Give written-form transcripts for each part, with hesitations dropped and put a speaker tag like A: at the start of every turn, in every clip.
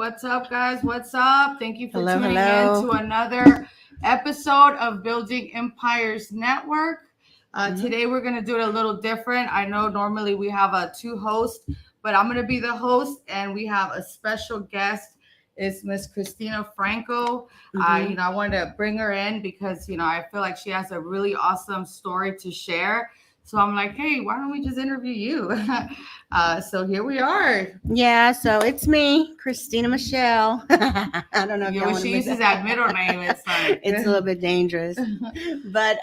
A: what's up, guys? What's up? Thank you for tuning
B: hello.
A: in to another episode of Building Empires Network. Today, we're going to do it a little different. I know normally we have two hosts, but I'm going to be the host, and we have a special guest. It's Miss Cristina Franco. I wanted to bring her in because, I feel like she has a really awesome story to share. So I'm like, hey, why don't we just interview you? So here we are.
B: Yeah, so it's me, Cristina Michelle. I don't know if
A: When she uses that middle name, it's like
B: it's a little bit dangerous. But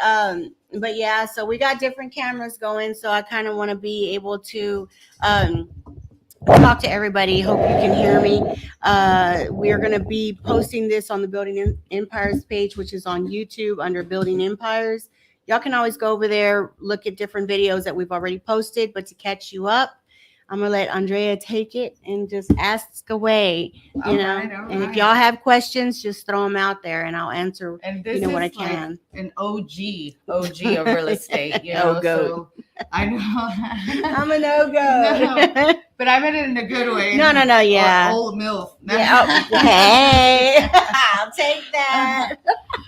B: yeah, so we got different cameras going, so I kind of want to be able to talk to everybody. Hope you can hear me. We are going to be posting this on the Building Empires page, which is on YouTube under Building Empires. Y'all can always go over there, look at different videos that we've already posted, but to catch you up, I'm going to let Andrea take it and just ask away, you know.
A: Right.
B: And if y'all have questions, just throw them out there and I'll answer,
A: and this
B: what I
A: is
B: can.
A: Like an OG of real estate,
B: No-go.
A: So I know.
B: I'm a no-go.
A: No, but I meant it in a good way.
B: No, yeah.
A: Or old MILF.
B: Yeah, hey, I'll take that.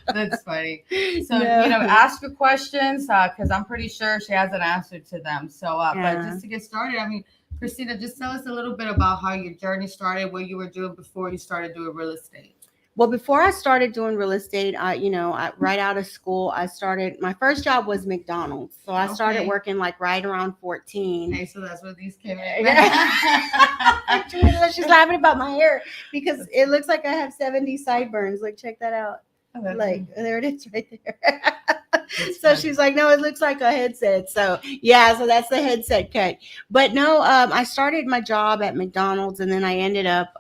A: That's funny. So, ask your questions because I'm pretty sure she has an answer to them. So, but just to get started, Cristina, just tell us a little bit about how your journey started, what you were doing before you started doing real estate.
B: Well, before I started doing real estate, right out of school, my first job was McDonald's. So I started working like right around 14.
A: Okay, so that's where these came in.
B: She's laughing about my hair because it looks like I have 70 sideburns. Like, check that out. There it is right there. So she's like, no, it looks like a headset. So yeah, so that's the headset cut. But no, I started my job at McDonald's and then I ended up,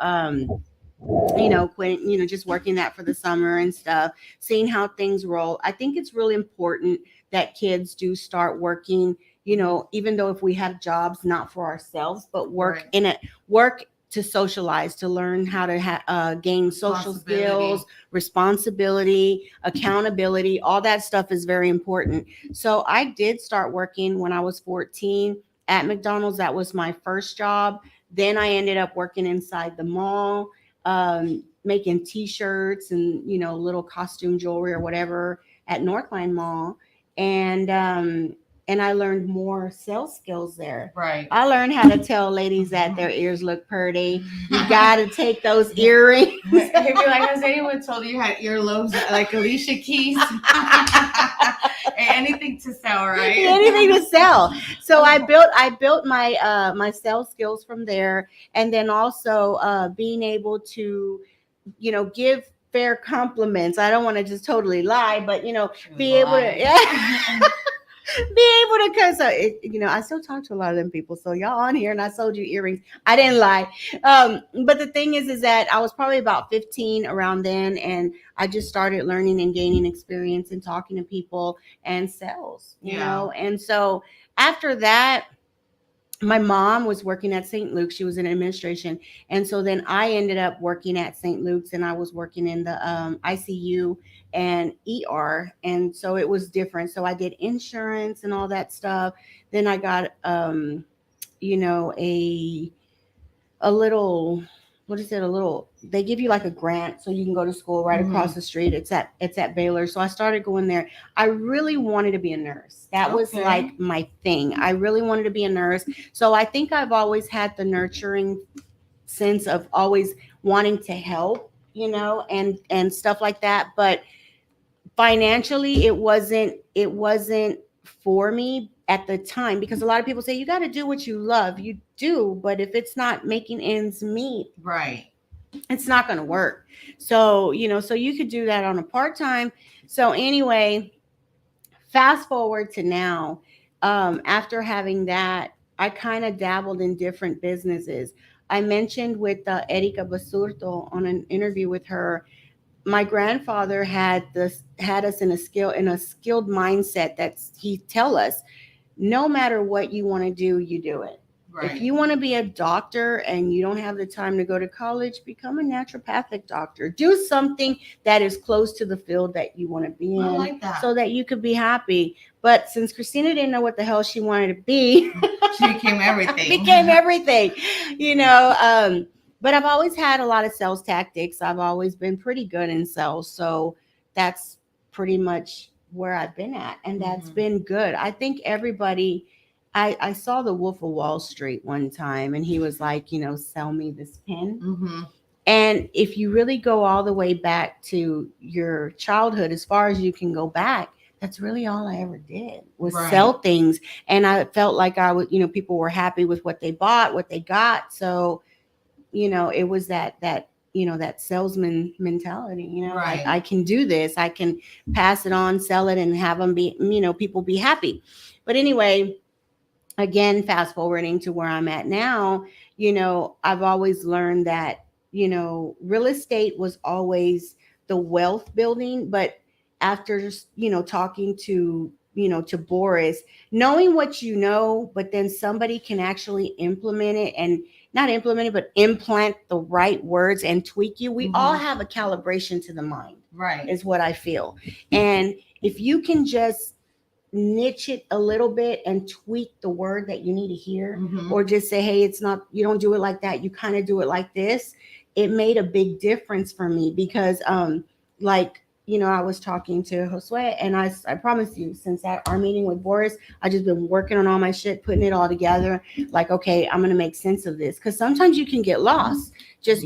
B: quitting, just working that for the summer and stuff, seeing how things roll. I think it's really important that kids do start working, even though if we have jobs, not for ourselves, but work to socialize, to learn how to gain social skills, responsibility, accountability, all that stuff is very important. So I did start working when I was 14 at McDonald's. That was my first job. Then I ended up working inside the mall, making t-shirts and, little costume jewelry or whatever at Northline Mall. And I learned more sales skills there.
A: Right.
B: I learned how to tell ladies that their ears look pretty. You got to take those earrings.
A: He'd be like, has anyone told you had earlobes like Alicia Keys? Anything to sell, right?
B: Anything to sell. So I built my my sales skills from there. And then also being able to, give fair compliments. I don't want to just totally lie, but, be able to... Be able to, because I still talk to a lot of them people. So y'all on here, and I sold you earrings. I didn't lie. But the thing is that I was probably about 15 around then, and I just started learning and gaining experience and talking to people and sales. You know, and so after that, my mom was working at St. Luke's. She was in administration. And so then I ended up working at St. Luke's, and I was working in the ICU and ER. And so it was different. So I did insurance and all that stuff. Then I got, a little, they give you like a grant so you can go to school right across the street. It's at Baylor. So I started going there. I really wanted to be a nurse. That was like my thing. I really wanted to be a nurse. So I think I've always had the nurturing sense of always wanting to help, and stuff like that. But financially, it wasn't for me at the time, because a lot of people say you got to do what you love. You do, but if it's not making ends meet,
A: right,
B: it's not going to work. So, so you could do that on a part-time. So anyway, fast forward to now, after having that, I kind of dabbled in different businesses. I mentioned with Erika Basurto on an interview with her, my grandfather had us in a skilled mindset that he tell us, no matter what you want to do, you do it. Right. If you want to be a doctor and you don't have the time to go to college, become a naturopathic doctor. Do something that is close to the field that you want to be in,
A: like that,
B: so that you could be happy. But since Cristina didn't know what the hell she wanted to be,
A: she became everything.
B: but I've always had a lot of sales tactics. I've always been pretty good in sales. So that's pretty much where I've been at. And that's been good. I think everybody, I saw the Wolf of Wall Street one time and he was like, sell me this pen.
A: Mm-hmm.
B: And if you really go all the way back to your childhood, as far as you can go back, that's really all I ever did was sell things. And I felt like I was, people were happy with what they bought, what they got. So, it was that salesman mentality,
A: Right.
B: I can do this. I can pass it on, sell it, and have them be, people be happy. But anyway, again, fast forwarding to where I'm at now, I've always learned that, real estate was always the wealth building. But after just, talking to Boris, knowing what but then somebody can actually implement it and not implement it, but implant the right words and tweak you. We all have a calibration to the mind,
A: right?
B: Is what I feel. And if you can just niche it a little bit and tweak the word that you need to hear, or just say, hey, it's not, you don't do it like that, you kind of do it like this. It made a big difference for me because like I was talking to Josue, and I promise you, since our meeting with Boris, I just been working on all my shit, putting it all together, like, okay, I'm gonna make sense of this, because sometimes you can get lost just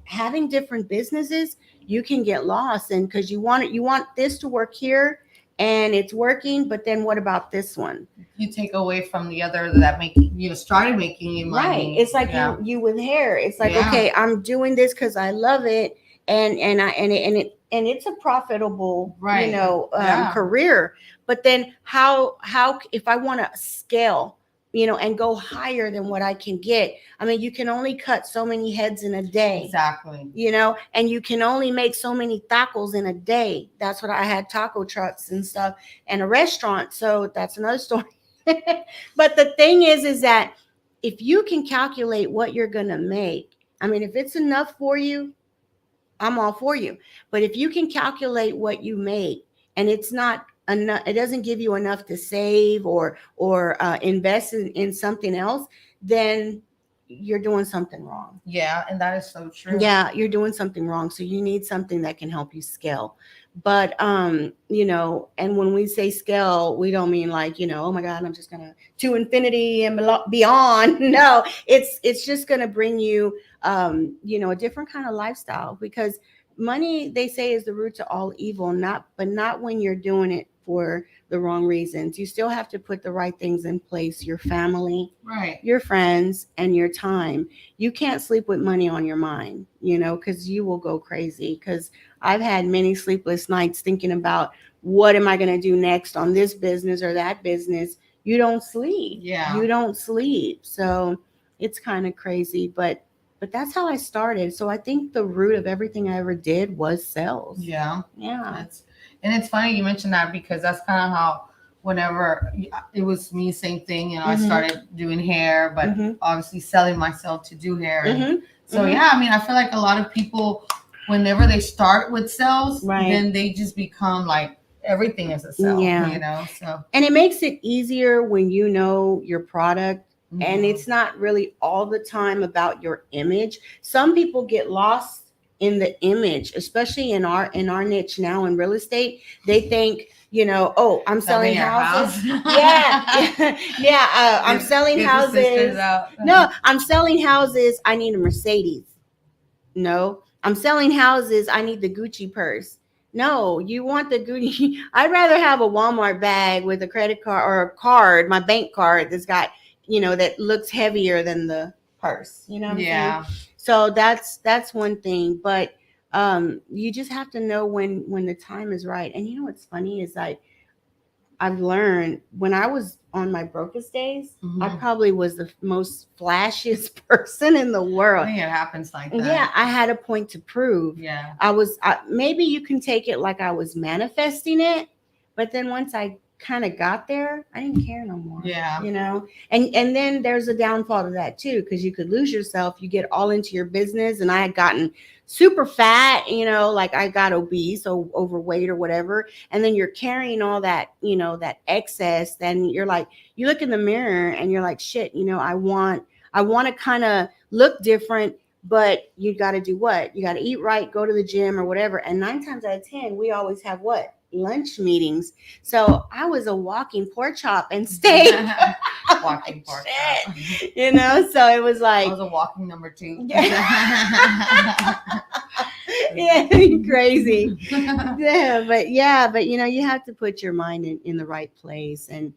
B: having different businesses. You can get lost, and because you want this to work here and it's working, but then what about this one?
A: You take away from the other that started making you money.
B: Right. It's like you with hair. It's like, okay, I'm doing this because I love it, and it's a profitable career. But then how if I want to scale, and go higher than what I can get. I mean, you can only cut so many heads in a day.
A: Exactly.
B: And you can only make so many tacos in a day. That's what I had, taco trucks and stuff, and a restaurant. So that's another story. But the thing is that if you can calculate what you're going to make, I mean, if it's enough for you, I'm all for you. But if you can calculate what you make and it's not enough, it doesn't give you enough to save or invest in something else, then you're doing something wrong.
A: Yeah, and that is so true.
B: Yeah, you're doing something wrong. So you need something that can help you scale. But and when we say scale, we don't mean like, oh my God, I'm just gonna to infinity and beyond. No, it's just gonna bring you a different kind of lifestyle, because money, they say, is the root to all evil, but not when you're doing it for the wrong reasons. You still have to put the right things in place: your family,
A: right,
B: your friends, and your time. You can't sleep with money on your mind, because you will go crazy. Because I've had many sleepless nights thinking about, what am I going to do next on this business or that business? You don't sleep.
A: Yeah.
B: You don't sleep. So it's kind of crazy, but that's how I started. So I think the root of everything I ever did was sales.
A: Yeah.
B: Yeah.
A: And it's funny you mentioned that, because that's kind of how, whenever it was me, same thing, I started doing hair, but obviously selling myself to do hair. And so, yeah, I mean, I feel like a lot of people, whenever they start with sales, then they just become like, everything is a sell, so.
B: And it makes it easier when you know your product. And it's not really all the time about your image. Some people get lost in the image, especially in our niche now in real estate. They think, oh, I'm selling houses. I'm selling houses. No, I'm selling houses. I need a Mercedes. No, I'm selling houses. I need the Gucci purse. No, you want the Gucci. I'd rather have a Walmart bag with a credit card or a card, my bank card, that's got, that looks heavier than the purse. You know what I'm saying? So that's one thing. But you just have to know when the time is right. And what's funny is I've learned, when I was on my brokest days, I probably was the most flashiest person in the world.
A: I think it happens like that.
B: Yeah, I had a point to prove.
A: Yeah.
B: Maybe you can take it like I was manifesting it, but then once I kind of got there, I didn't care no more.
A: Yeah.
B: And then there's a downfall to that too, because you could lose yourself. You get all into your business, and I had gotten super fat, like I got obese or overweight or whatever. And then you're carrying all that, that excess. Then you're like, you look in the mirror and you're like, shit, I want to kind of look different, but you got to do what? You got to eat right, go to the gym or whatever. And 9 times out of 10, we always have what? Lunch meetings. So I was a walking pork chop and steak.
A: Walking pork chop.
B: So it was like,
A: I was a walking number 2.
B: Yeah, crazy. But you have to put your mind in the right place. And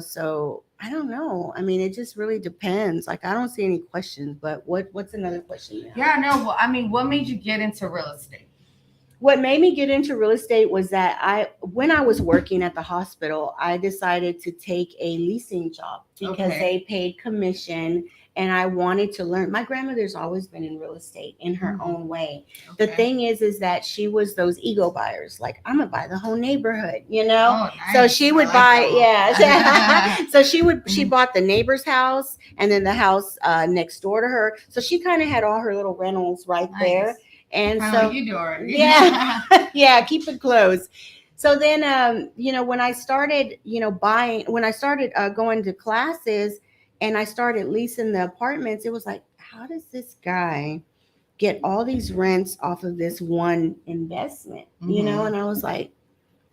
B: so I don't know. I mean, it just really depends. Like, I don't see any questions, but what's another question you have?
A: Yeah, no. Well, I mean, what made you get into real estate?
B: What made me get into real estate was that when I was working at the hospital, I decided to take a leasing job because they paid commission, and I wanted to learn. My grandmother's always been in real estate in her own way. The thing is that she was those ego buyers. Like, I'm gonna buy the whole neighborhood,
A: Oh, nice.
B: So she would so she bought the neighbor's house and then the house next door to her. So she kind of had all her little rentals right there. And
A: kinda
B: so
A: like you do already.
B: yeah, keep it close. So then, when I started, when I started going to classes and I started leasing the apartments, it was like, how does this guy get all these rents off of this one investment? And I was like,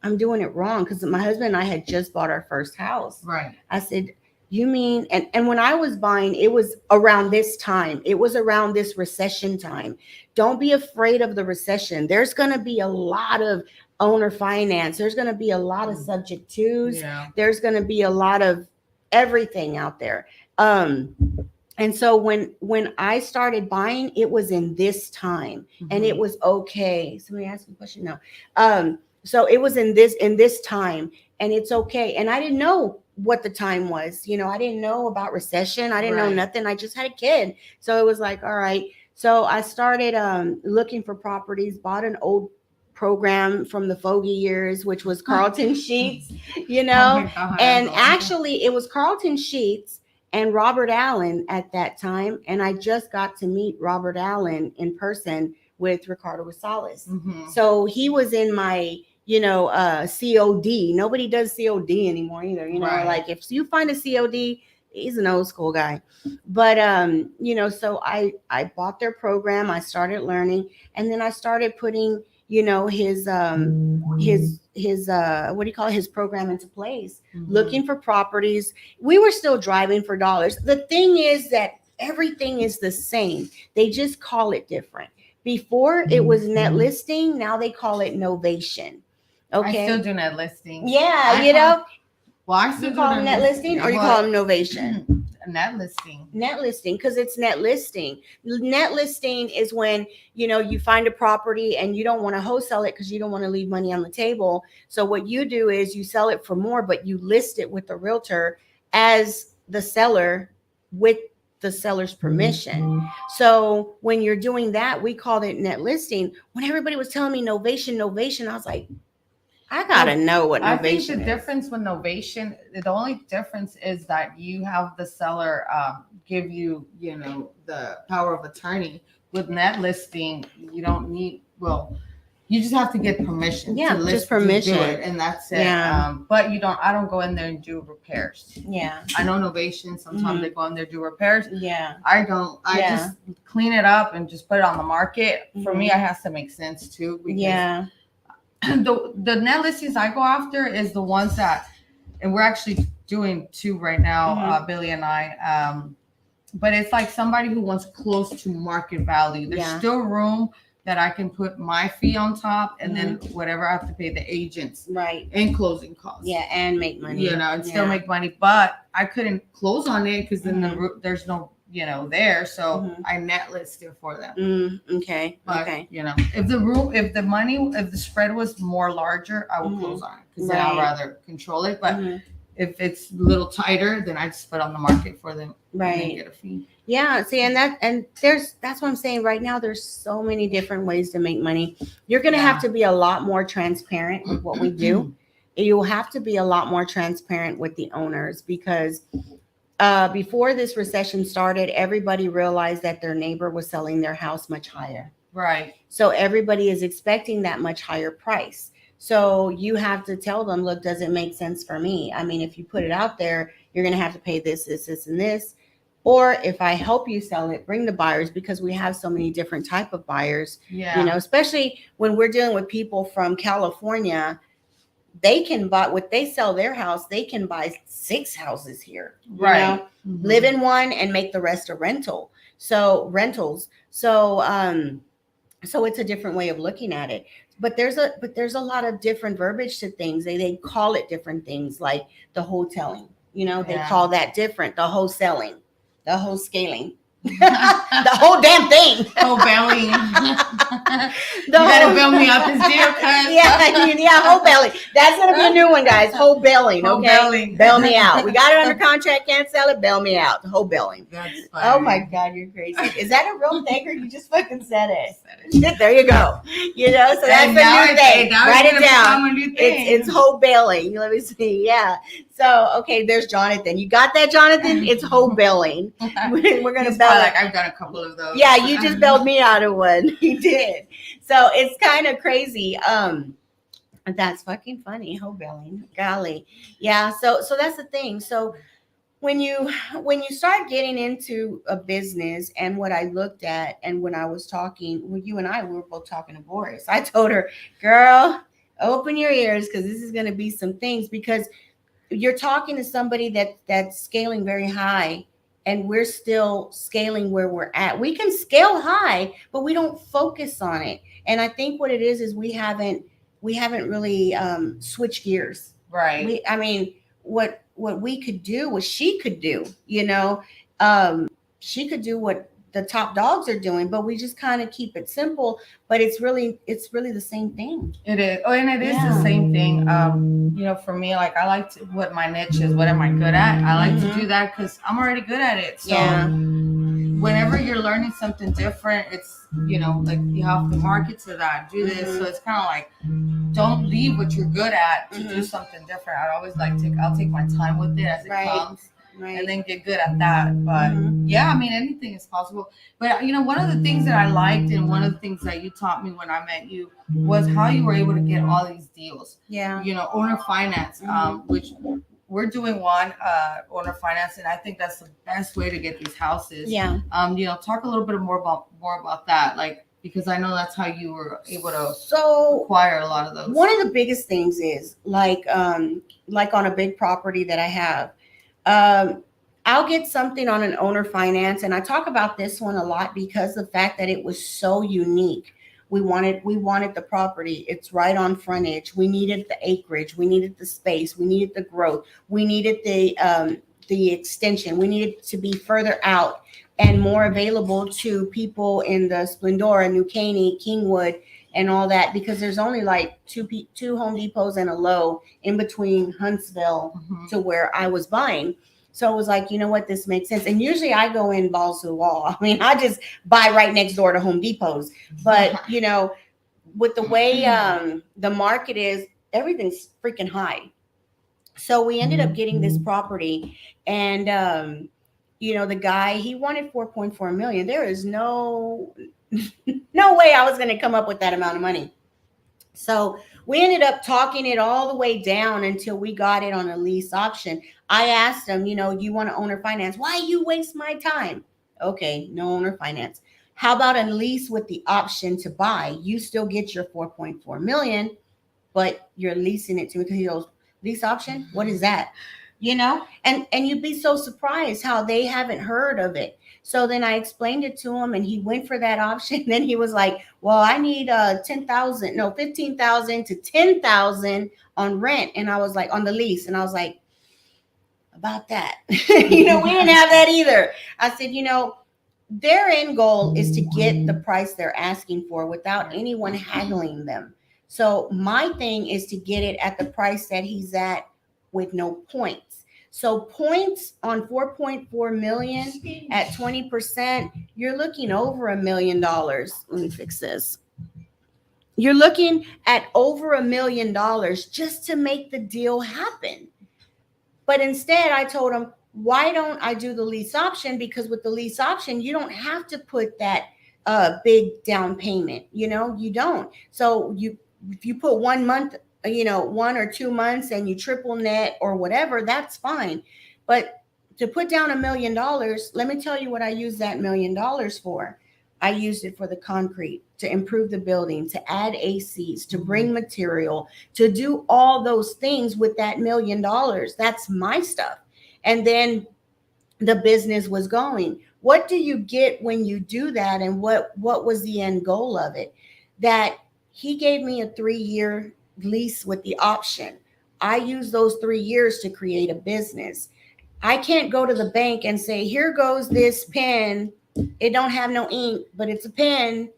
B: I'm doing it wrong, because my husband and I had just bought our first house.
A: Right.
B: I said, you mean, and when I was buying, it was around this time. It was around this recession time. Don't be afraid of the recession. There's going to be a lot of owner finance. There's going to be a lot of subject twos.
A: Yeah.
B: There's going to be a lot of everything out there. And so when I started buying, it was in this time, and it was okay. Somebody asked me a question now. So it was in this time, and it's okay. And I didn't know what the time was. I didn't know about recession. I didn't know nothing. I just had a kid. So it was like, all right. So I started looking for properties, bought an old program from the Fogey years, which was Carlton Sheets,
A: Oh my God,
B: and
A: I know.
B: actually it was Carlton Sheets and Robert Allen at that time. And I just got to meet Robert Allen in person with Ricardo Rosales. So he was in my COD. Nobody does COD anymore either. Like, if you find a COD, he's an old school guy. But so I bought their program. I started learning, and then I started putting his what do you call it, his program into place, looking for properties. We were still driving for dollars. The thing is that everything is the same. They just call it different. Before it was net listing, now they call it novation. Okay.
A: I still do net listing.
B: Yeah,
A: Well, I still
B: you call them net listing, or you call them novation?
A: Net listing.
B: Net listing, because it's net listing. Net listing is when you find a property and you don't want to wholesale it because you don't want to leave money on the table. So what you do is you sell it for more, but you list it with the realtor as the seller with the seller's permission. So when you're doing that, we called it net listing. When everybody was telling me novation, I was like, I gotta know what novation
A: I think the
B: is.
A: difference with novation, the only difference is that you have the seller give you, the power of attorney. With net listing, you don't need, you just have to get permission.
B: Yeah,
A: to list,
B: just permission.
A: To do it, and that's it.
B: Yeah.
A: But I don't go in there and do repairs.
B: Yeah.
A: I know novation, sometimes they go in there and do repairs.
B: Yeah.
A: I don't. I just clean it up and just put it on the market. For me, it has to make sense too. Because the net listings I go after is the ones that, and we're actually doing 2 right now, Billy and I. But it's like somebody who wants close to market value. There's still room that I can put my fee on top, and then whatever I have to pay the agents, and closing costs.
B: Yeah, and make money.
A: And still make money. But I couldn't close on it because then there's no there. So I net listed for them.
B: Okay.
A: But, if the spread was more larger, I would close on it because then I'd rather control it. But if it's a little tighter, then I just put on the market for them. And get a fee.
B: Yeah. See, that's what I'm saying. Right now, there's so many different ways to make money. You're going to have to be a lot more transparent with what we do. You'll have to be a lot more transparent with the owners, because before this recession started, everybody realized that their neighbor was selling their house much higher.
A: Right.
B: So everybody is expecting that much higher price. So you have to tell them, look, does it make sense for me? I mean, if you put it out there, you're going to have to pay this, and this. Or if I help you sell it, bring the buyers, because we have so many different type of buyers,
A: Yeah.
B: especially when we're dealing with people from California. They can buy what they sell their house, they can buy 6 houses here,
A: Right. Mhm.
B: live in one and make the rest a rentals. So it's a different way of looking at it. But there's a lot of different verbiage to things. They call it different things, like the wholesaling. They
A: Yeah.
B: call that different. The wholesaling, the whole scaling, the whole damn thing.
A: Whole belly. You gotta build me up this deal, cuz.
B: Yeah, whole belly. That's gonna be a new one, guys. Whole belling,
A: Whole
B: okay?
A: belling.
B: Bail me out. We got it under contract, can't sell it. Bail me out. Whole belling.
A: That's funny.
B: Oh my God, you're crazy. Is that a real thing, or you just fucking said it?
A: Said it.
B: There you go. So that's
A: And
B: a
A: now
B: new
A: it's-
B: thing.
A: now
B: Write
A: it's
B: it
A: gonna
B: down.
A: become a new thing.
B: It's whole belling. Let me see. Yeah. So okay, there's Jonathan. You got that, Jonathan? It's whole belling. We're gonna
A: He's
B: bell
A: probably
B: it.
A: like, I've done a couple of those.
B: Yeah, you just bailed me out of one. You did. So it's kind of crazy. That's fucking funny. Whole belling. Golly. Yeah. So that's the thing. So when you start getting into a business, and what I looked at, and when I was talking, well, you and I, we were both talking to Boris. I told her, girl, open your ears, because this is going to be some things, because you're talking to somebody that's scaling very high, and we're still scaling where we're at. We can scale high, but we don't focus on it. And I think what it is we haven't really switched gears.
A: Right.
B: I mean, what we could do, what she could do, she could do what the top dogs are doing, but we just kind of keep it simple. But it's really the same thing.
A: It is. Oh, and it is
B: Yeah.
A: the same thing. For me, like, I like to, what my niche is, what am I good at? I like to do that because I'm already good at it. So
B: Yeah.
A: whenever you're learning something different, it's, like, you have to market to that, do this. So it's kind of like, don't leave what you're good at to do something different. I'd always I'll take my time with it as it comes.
B: Right.
A: And then get good at that. But yeah, I mean, anything is possible. But one of the things that I liked, and one of the things that you taught me when I met you, was how you were able to get all these deals.
B: Yeah.
A: Owner finance, which we're doing one owner finance, and I think that's the best way to get these houses.
B: Yeah.
A: Talk a little bit more about that, like, because I know that's how you were able to acquire a lot of those.
B: One of the biggest things is like on a big property that I have. I'll get something on an owner finance, and I talk about this one a lot because the fact that it was so unique. We wanted the property. It's right on frontage. We needed the acreage. We needed the space. We needed the growth. We needed the extension. We needed to be further out and more available to people in the Splendora, New Caney, Kingwood, and all that, because there's only like two Home Depots and a Lowe in between Huntsville to where I was buying. So I was like, you know what, this makes sense. And usually I go in balls to the wall. I mean, I just buy right next door to Home Depots. But, with the way the market is, everything's freaking high. So we ended up getting this property, and, the guy, he wanted 4.4 million. There is no way I was going to come up with that amount of money. So we ended up talking it all the way down until we got it on a lease option. I asked him, you want to owner finance? Why you waste my time? Okay, no owner finance. How about a lease with the option to buy? You still get your 4.4 million, but you're leasing it to me. Because he goes, lease option? What is that? And you'd be so surprised how they haven't heard of it. So then I explained it to him, and he went for that option. Then he was like, well, I need 15,000 to 10,000 on rent. And I was like, on the lease. And I was like, about that. We didn't have that either. I said, their end goal is to get the price they're asking for without anyone haggling them. So my thing is to get it at the price that he's at with no points. So points on 4.4 million at 20%, you're looking over $1 million. Let me fix this. You're looking at over $1 million just to make the deal happen. But instead, I told him, why don't I do the lease option? Because with the lease option, you don't have to put that big down payment. You don't. So if you put 1 month, 1 or 2 months, and you triple net or whatever, that's fine. But to put down $1 million, let me tell you what I used that $1 million for. I used it for the concrete, to improve the building, to add ACs, to bring material, to do all those things with that $1 million. That's my stuff. And then the business was going. What do you get when you do that? And what was the end goal of it? That he gave me a 3-year lease with the option. I used those 3 years to create a business. I can't go to the bank and say, here goes this pen. It don't have no ink, but it's a pen.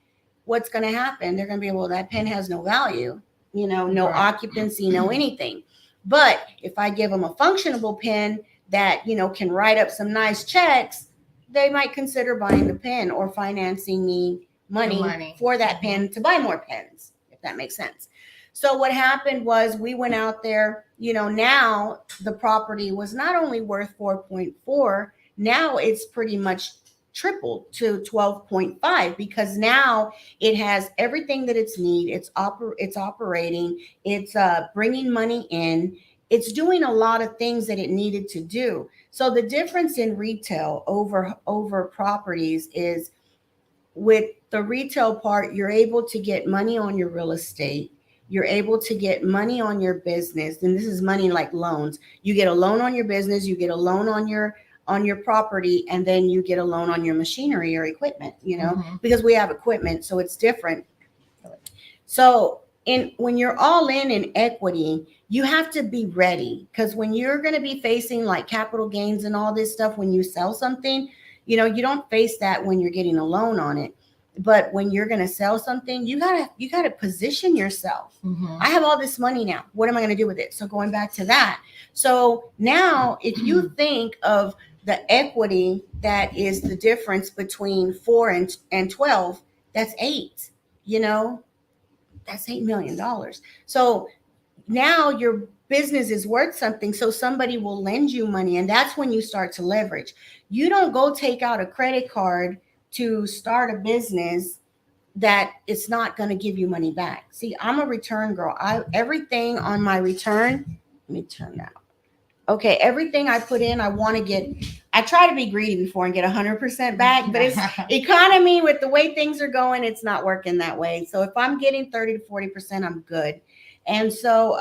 B: What's going to happen? They're going to be, well, that pen has no value, no occupancy, no anything. But if I give them a functionable pen that, can write up some nice checks, they might consider buying the pen or financing me money for that pen to buy more pens, if that makes sense. So what happened was we went out there, now the property was not only worth 4.4, now it's pretty much tripled to 12.5, because now it has everything that it's need. It's operating, it's bringing money in, it's doing a lot of things that it needed to do. So the difference in retail over properties is, with the retail part, you're able to get money on your real estate. You're able to get money on your business. And this is money like loans. You get a loan on your business, you get a loan on your property, and then you get a loan on your machinery or equipment, because we have equipment, so it's different. So when you're all in equity, you have to be ready, because when you're going to be facing like capital gains and all this stuff, when you sell something, you don't face that when you're getting a loan on it. But when you're going to sell something, you gotta position yourself. I have all this money now. What am I going to do with it? So going back to that. So now if you think of the equity, that is the difference between 4 and 12, that's 8, that's $8 million. So now your business is worth something. So somebody will lend you money. And that's when you start to leverage. You don't go take out a credit card to start a business that it's not going to give you money back. See, I'm a return girl. Everything on my return, let me turn that. Okay, everything I put in, I try to be greedy before and get 100% back, but it's economy, with the way things are going, it's not working that way. So if I'm getting 30 to 40%, I'm good. And so,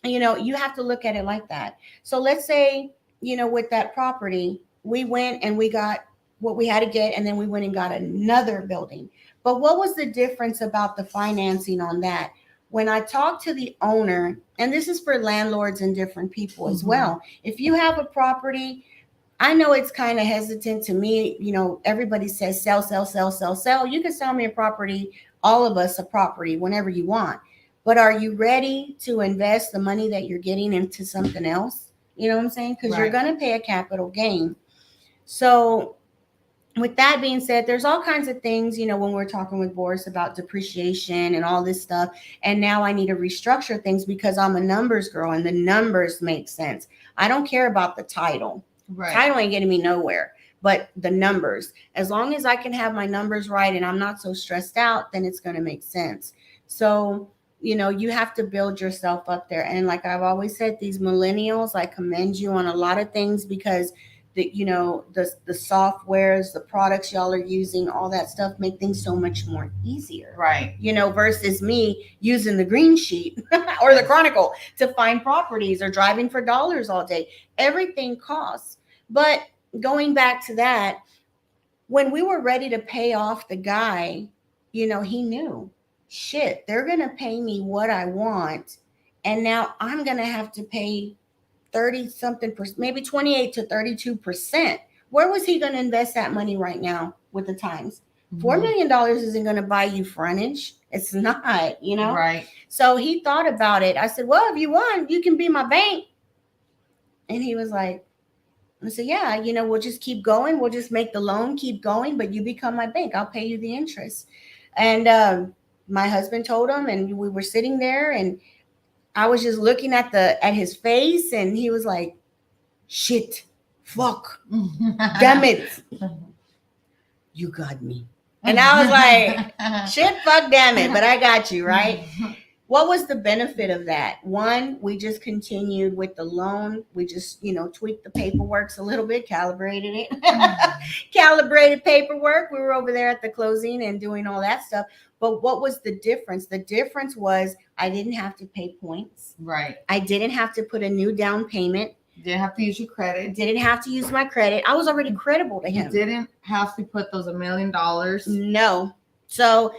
B: you have to look at it like that. So let's say, with that property, we went and we got what we had to get, and then we went and got another building. But what was the difference about the financing on that? When I talked to the owner, and this is for landlords and different people as well. If you have a property, I know it's kind of hesitant to me. Everybody says sell, sell, sell, sell, sell. You can sell me a property, all of us a property, whenever you want. But are you ready to invest the money that you're getting into something else? You know what I'm saying? Because you're going to pay a capital gain. So with that being said, there's all kinds of things, when we're talking with Boris about depreciation and all this stuff. And now I need to restructure things because I'm a numbers girl and the numbers make sense. I don't care about the title. Title ain't getting me nowhere, but the numbers. As long as I can have my numbers right and I'm not so stressed out, then it's going to make sense. So, you have to build yourself up there. And like I've always said, these millennials, I commend you on a lot of things, because the softwares, the products y'all are using, all that stuff make things so much more easier. Versus me using the green sheet or the Chronicle to find properties, or driving for dollars all day. Everything costs. But going back to that, when we were ready to pay off the guy, he knew, shit, they're going to pay me what I want. And now I'm going to have to pay 30 something percent, maybe 28 to 32%. Where was he going to invest that money right now with the times? $4 million isn't going to buy you frontage. It's not, Right. So he thought about it. I said, well, if you want, you can be my bank. And he was like, I said, yeah, we'll just keep going. We'll just make the loan keep going, but you become my bank. I'll pay you the interest. And my husband told him, and we were sitting there, and I was just looking at his face, and he was like, shit, fuck, damn it. You got me. And I was like, shit, fuck, damn it. But I got you, right? what was the benefit of that? One, we just continued with the loan. We just, tweaked the paperwork a little bit, calibrated it, calibrated paperwork. We were over there at the closing and doing all that stuff. But what was the difference? The difference was I didn't have to pay points.
A: Right.
B: I didn't have to put a new down payment.
A: Didn't have to use your credit.
B: Didn't have to use my credit. I was already credible to him.
A: You didn't have to put those $1 million.
B: No. So,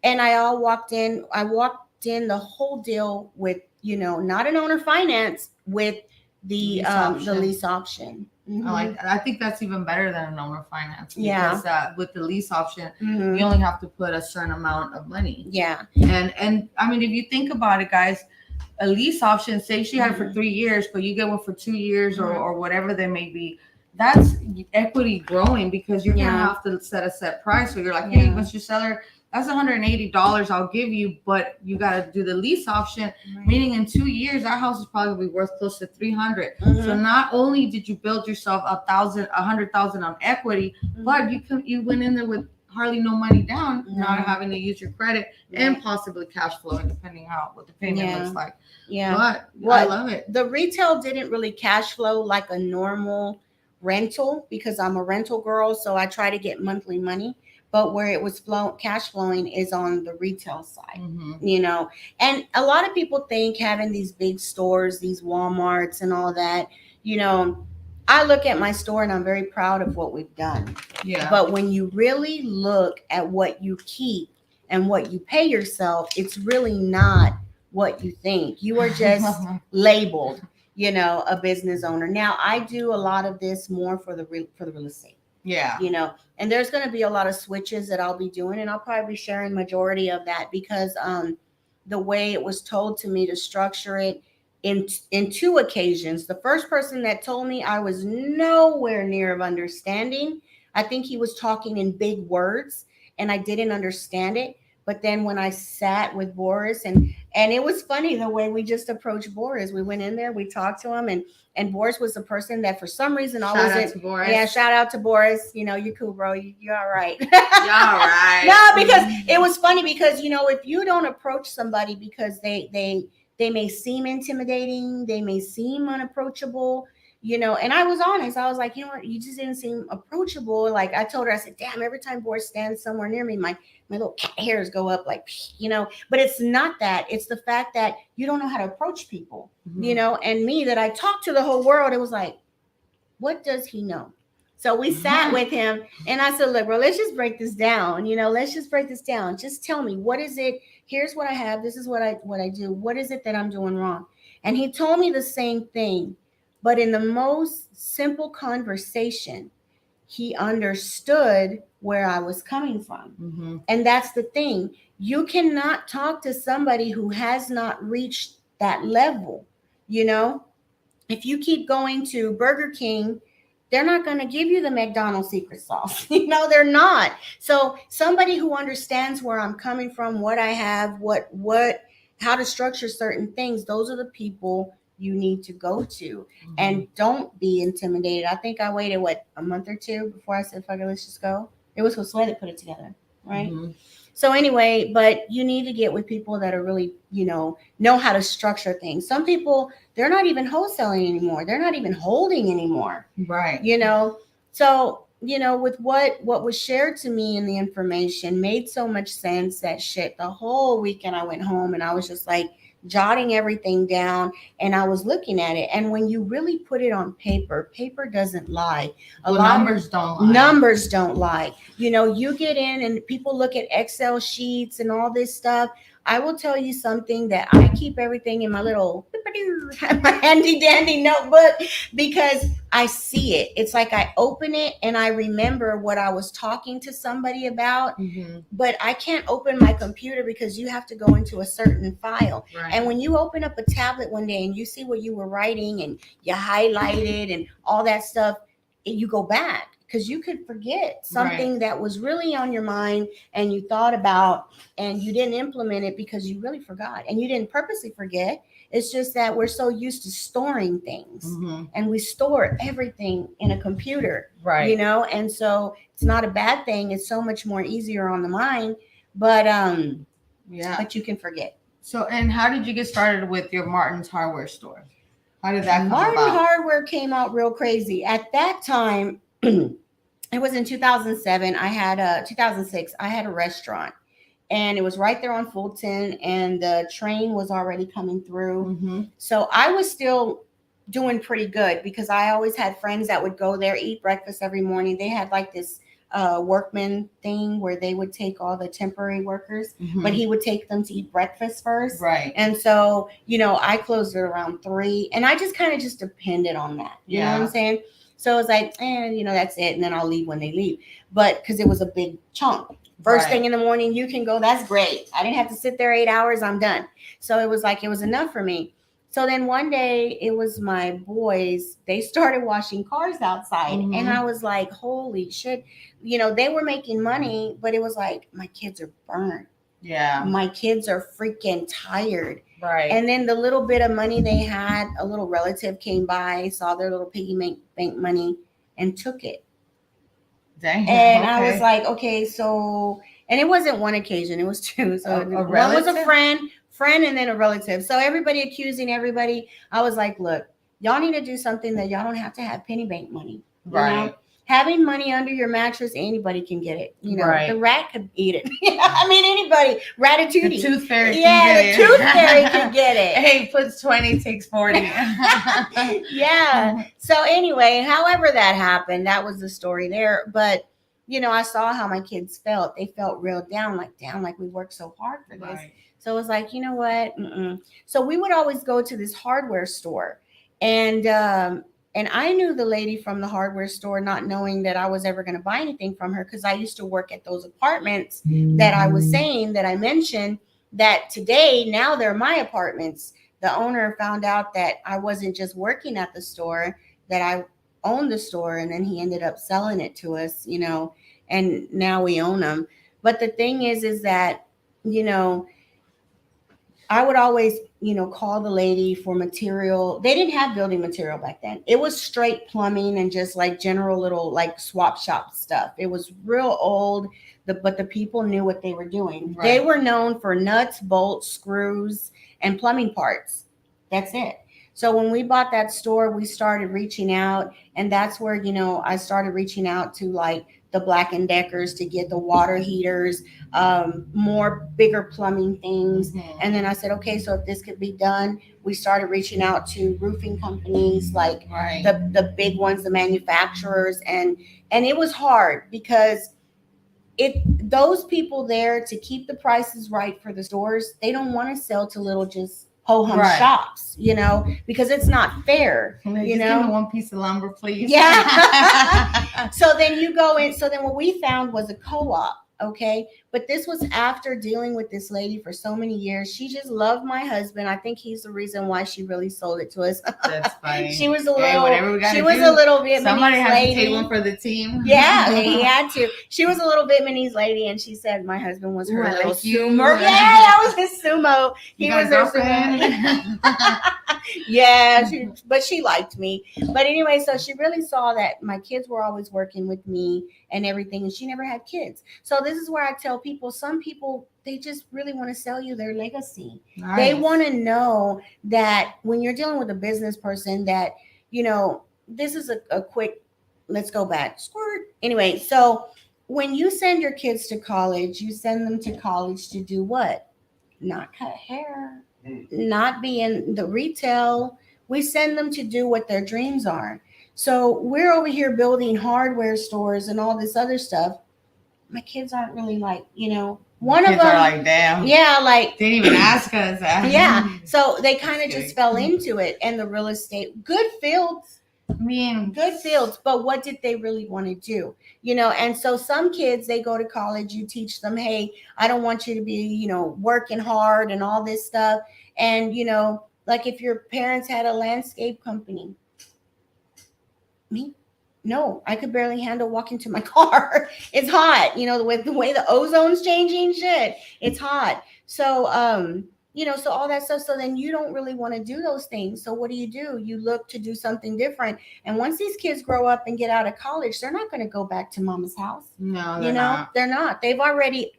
B: and I walked in the whole deal with, not an owner finance, with the lease option.
A: Mm-hmm. I think that's even better than an owner finance,
B: because
A: with the lease option, you only have to put a certain amount of money.
B: Yeah.
A: And I mean, if you think about it, guys, a lease option, say she had it for 3 years, but you get one for 2 years or whatever they may be, that's equity growing, because you're going to have to set a set price. So you're like, hey, Mr. Seller, that's $180 I'll give you, but you got to do the lease option, meaning in 2 years, that house is probably worth close to $300. So not only did you build yourself $100,000 on equity, but you went in there with hardly no money down, not having to use your credit and possibly cash flowing, depending on what the payment looks like.
B: Yeah.
A: But I love it.
B: The retail didn't really cash flow like a normal rental, because I'm a rental girl, so I try to get monthly money. But where it was cash flowing is on the retail side, And a lot of people think having these big stores, these Walmarts and all that, I look at my store and I'm very proud of what we've done.
A: Yeah.
B: But when you really look at what you keep and what you pay yourself, it's really not what you think. You are just labeled, a business owner. Now, I do a lot of this more for the real estate.
A: Yeah.
B: And there's going to be a lot of switches that I'll be doing, and I'll probably be sharing majority of that, because the way it was told to me to structure it in 2 occasions. The first person that told me, I was nowhere near of understanding. I think he was talking in big words and I didn't understand it. But then when I sat with Boris, and it was funny the way we just approached Boris. We went in there, we talked to him, and Boris was the person that for some reason I wasn't. Shout out to Boris. Yeah, shout out to Boris. You cool, bro. You're all right.
A: You're all right.
B: No, because it was funny, because if you don't approach somebody because they may seem intimidating, they may seem unapproachable, and I was honest. I was like, you know what, you just didn't seem approachable. Like I told her, I said, damn, every time Boris stands somewhere near me, my little cat hairs go up, like, but it's not that. It's the fact that you don't know how to approach people, and me, that I talked to the whole world. It was like, what does he know? So we sat with him and I said, look, bro, let's just break this down. Let's just break this down. Just tell me, what is it? Here's what I have. This is what I do. What is it that I'm doing wrong? And he told me the same thing, but in the most simple conversation, he understood where I was coming from. And that's the thing. You cannot talk to somebody who has not reached that level. If you keep going to Burger King, they're not going to give you the McDonald's secret sauce. They're not. So somebody who understands where I'm coming from, what I have, how to structure certain things, those are the people you need to go to. And don't be intimidated. I think I waited, a month or 2 before I said, fuck it, let's just go. It was Josue that put it together, right? So anyway, but you need to get with people that are really, know how to structure things. Some people, they're not even wholesaling anymore. They're not even holding anymore.
A: Right.
B: So, with what was shared to me in the information made so much sense that the whole weekend I went home and I was just like jotting everything down and I was looking at it. And when you really put it on paper doesn't lie.
A: Numbers don't lie.
B: Numbers don't lie. You get in and people look at Excel sheets and all this stuff. I will tell you something, that I keep everything in my little my handy dandy notebook, because I see it. It's like I open it and I remember what I was talking to somebody about, but I can't open my computer because you have to go into a certain file.
A: Right.
B: And when you open up a tablet one day and you see what you were writing and you highlighted and all that stuff, you go back. Because you could forget something that was really on your mind and you thought about and you didn't implement it because you really forgot. And you didn't purposely forget. It's just that we're so used to storing things and we store everything in a computer,
A: right?
B: And so it's not a bad thing. It's so much more easier on the mind, but you can forget.
A: So, and how did you get started with your Martin's hardware store? How did that come
B: Martin
A: about?
B: Hardware came out real crazy. At that time, it was in 2007. I had a 2006. I had a restaurant, and it was right there on Fulton, and the train was already coming through.
A: Mm-hmm.
B: So I was still doing pretty good because I always had friends that would go there, eat breakfast every morning. They had like this workman thing where they would take all the temporary workers,
A: Mm-hmm.
B: but he would take them to eat breakfast first.
A: Right.
B: And so, I closed it around 3, and I just kind of just depended on that. You know what I'm saying? So it was like, that's it. And then I'll leave when they leave. But because it was a big chunk. First thing in the morning, you can go. That's great. I didn't have to sit there 8 hours. I'm done. So it was like, it was enough for me. So then one day it was my boys, they started washing cars outside.
A: Mhm.
B: And I was like, holy shit. They were making money, but it was like, my kids are burnt.
A: Yeah.
B: My kids are freaking tired.
A: Right.
B: And then the little bit of money they had, a little relative came by, saw their little piggy bank money, and took it.
A: Dang.
B: And
A: Okay.
B: I was like, okay, so, and it wasn't one occasion, it was two. So
A: A
B: one was
A: relative?
B: a friend, and then a relative. So everybody accusing everybody. I was like, look, y'all need to do something that y'all don't have to have penny bank money. You
A: Right.
B: know? Having money under your mattress, anybody can get it.
A: Right.
B: The rat could eat it. I mean, anybody. Ratatouille.
A: The tooth fairy
B: Yeah,
A: can get it.
B: the tooth fairy can get it.
A: Hey, puts 20, takes 40.
B: Yeah. So anyway, however that happened, that was the story there. But I saw how my kids felt. They felt real down, like we worked so hard for this.
A: Right.
B: So it was like, you know what? Mm-mm. So we would always go to this hardware store, and I knew the lady from the hardware store, not knowing that I was ever going to buy anything from her, because I used to work at those apartments that I was saying, that I mentioned, that today, now they're my apartments. The owner found out that I wasn't just working at the store, that I owned the store, and then he ended up selling it to us, and now we own them. But the thing is that, I would always, call the lady for material. They didn't have building material back then. It was straight plumbing and just like general little like swap shop stuff. It was real old, but the people knew what they were doing.
A: Right.
B: They were known for nuts, bolts, screws, and plumbing parts. That's it. So when we bought that store, we started reaching out, and that's where, I started reaching out to like the Black and Deckers to get the water heaters, more bigger plumbing things.
A: Mhm.
B: And then I said, okay, so if this could be done, we started reaching out to roofing companies, like
A: Right.
B: the big ones, the manufacturers, and it was hard because those people there, to keep the prices right for the stores, they don't want to sell to little just ho-hum
A: Right.
B: shops, because it's not fair.
A: Just give me one piece of lumber, please.
B: Yeah. So then you go in. So then what we found was a co-op. Okay. But this was after dealing with this lady for so many years. She just loved my husband. I think he's the reason why she really sold it to us.
A: That's funny.
B: She was a little,
A: Vietnamese
B: Somebody
A: has
B: lady.
A: to take one for the team.
B: Yeah, he had to. She was a little Vietnamese lady, and she said my husband was her little sumo. Yeah, that was his sumo. He was her sumo. Yeah, but she liked me. But anyway, so she really saw that my kids were always working with me and everything, and she never had kids. So this is where I tell people, some people, they just really want to sell you their legacy. Nice. They want to know that when you're dealing with a business person, that, this is a quick, let's go back. Squirt. Anyway, so when you send your kids to college, you send them to college to do what? Not cut hair, not be in the retail. We send them to do what their dreams are. So we're over here building hardware stores and all this other stuff. My kids aren't really like, one of them
A: are like, damn.
B: Yeah, like
A: they didn't even ask us.
B: Yeah. So they kind of just fell into it. And the real estate, good fields. Good fields, but what did they really want to do? And so some kids, they go to college, you teach them, hey, I don't want you to be, working hard and all this stuff. And, like if your parents had a landscape company, me, no, I could barely handle walking to my car. It's hot, with the way the ozone's changing, shit, it's hot. So, so all that stuff. So then you don't really want to do those things. So what do? You look to do something different. And once these kids grow up and get out of college, they're not going to go back to mama's house.
A: No,
B: they're not. They're not. They've already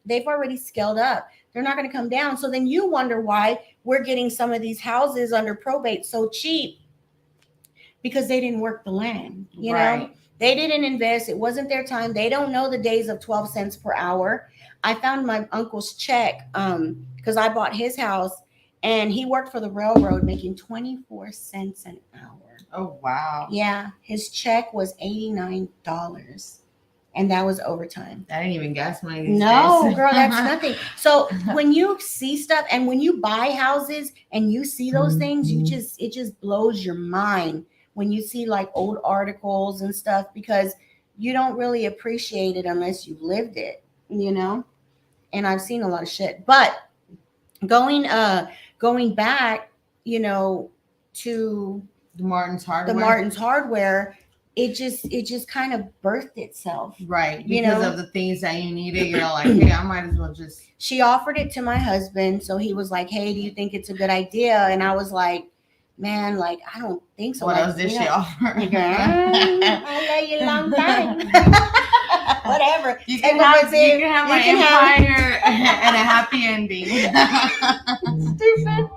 B: scaled up. They're not going to come down. So then you wonder why we're getting some of these houses under probate so cheap, because they didn't work the land. You know, they didn't invest. It wasn't their time. They don't know the days of 12 cents per hour. I found my uncle's check because I bought his house, and he worked for the railroad making 24 cents an hour.
A: Oh, wow.
B: Yeah, his check was $89. And that was overtime.
A: That ain't even gas money these
B: No,
A: days.
B: girl, that's nothing. So when you see stuff and when you buy houses and you see those things, it just blows your mind when you see like old articles and stuff, because you don't really appreciate it unless you've lived it, you know? And I've seen a lot of shit. But going back, you know, to
A: the Martin's Hardware,
B: it just kind of birthed itself.
A: Right. Because of the things that you needed. You're like, hey, I might as well just.
B: She offered it to my husband. So he was like, hey, do you think it's a good idea? And I was like, man, like, I don't think so.
A: What else did she offer?
B: I love you a long time. Whatever.
A: You can have my empire and a happy ending.
B: Stupid.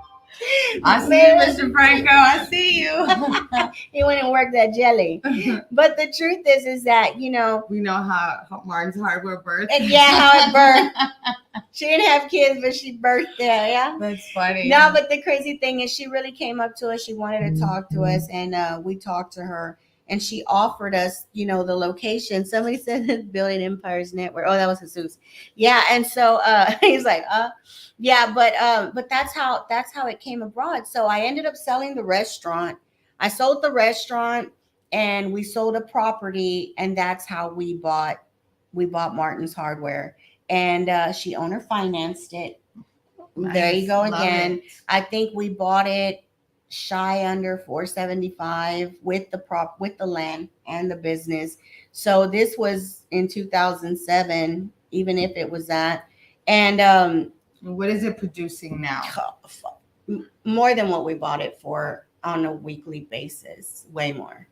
A: I see you, Mr. Franco. I see you.
B: He went and worked that jelly. But the truth is that, you know.
A: We know how Martin's Hardware birthed.
B: Yeah, how it birthed. She didn't have kids, but she birthed there, yeah?
A: That's funny.
B: No, but the crazy thing is she really came up to us. She wanted to talk to us, and we talked to her. And she offered us, you know, the location. Somebody said Building Empires Network. Oh, that was Jesus. Yeah, and so he's like, yeah, but that's how it came abroad. So I ended up selling the restaurant. I sold the restaurant, and we sold a property, and that's how we bought Martin's Hardware. And she owner financed it. Nice. There you go again. I think we bought it shy under $475 with the land and the business. So this was in 2007, even if it was that. And
A: what is it producing now?
B: More than what we bought it for on a weekly basis. Way more.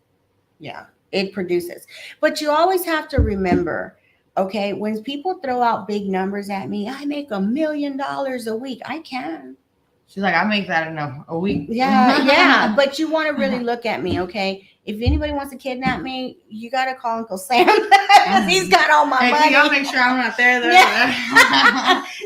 B: Yeah, it produces. But you always have to remember, okay, when people throw out big numbers at me, I make $1 million a week. I can.
A: She's like, I make that enough a week.
B: Yeah. But you want to really look at me, okay? If anybody wants to kidnap me, you got to call Uncle Sam. He's got all my money.
A: Y'all make sure I'm not there, though.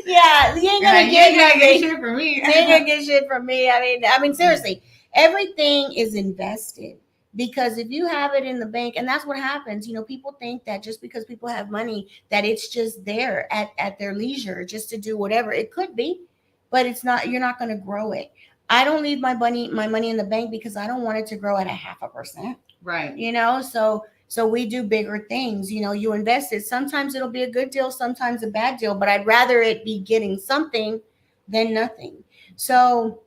B: Yeah, you ain't going to get
A: shit from me.
B: You ain't going to get shit from me. I mean, seriously, everything is invested. Because if you have it in the bank, and that's what happens, you know, people think that just because people have money, that it's just there at their leisure just to do whatever. It could be. But it's not, you're not going to grow it. I don't leave my money in the bank because I don't want it to grow at 0.5%.
A: Right.
B: You know, so we do bigger things. You know, you invest it. Sometimes it'll be a good deal, sometimes a bad deal, but I'd rather it be getting something than nothing. So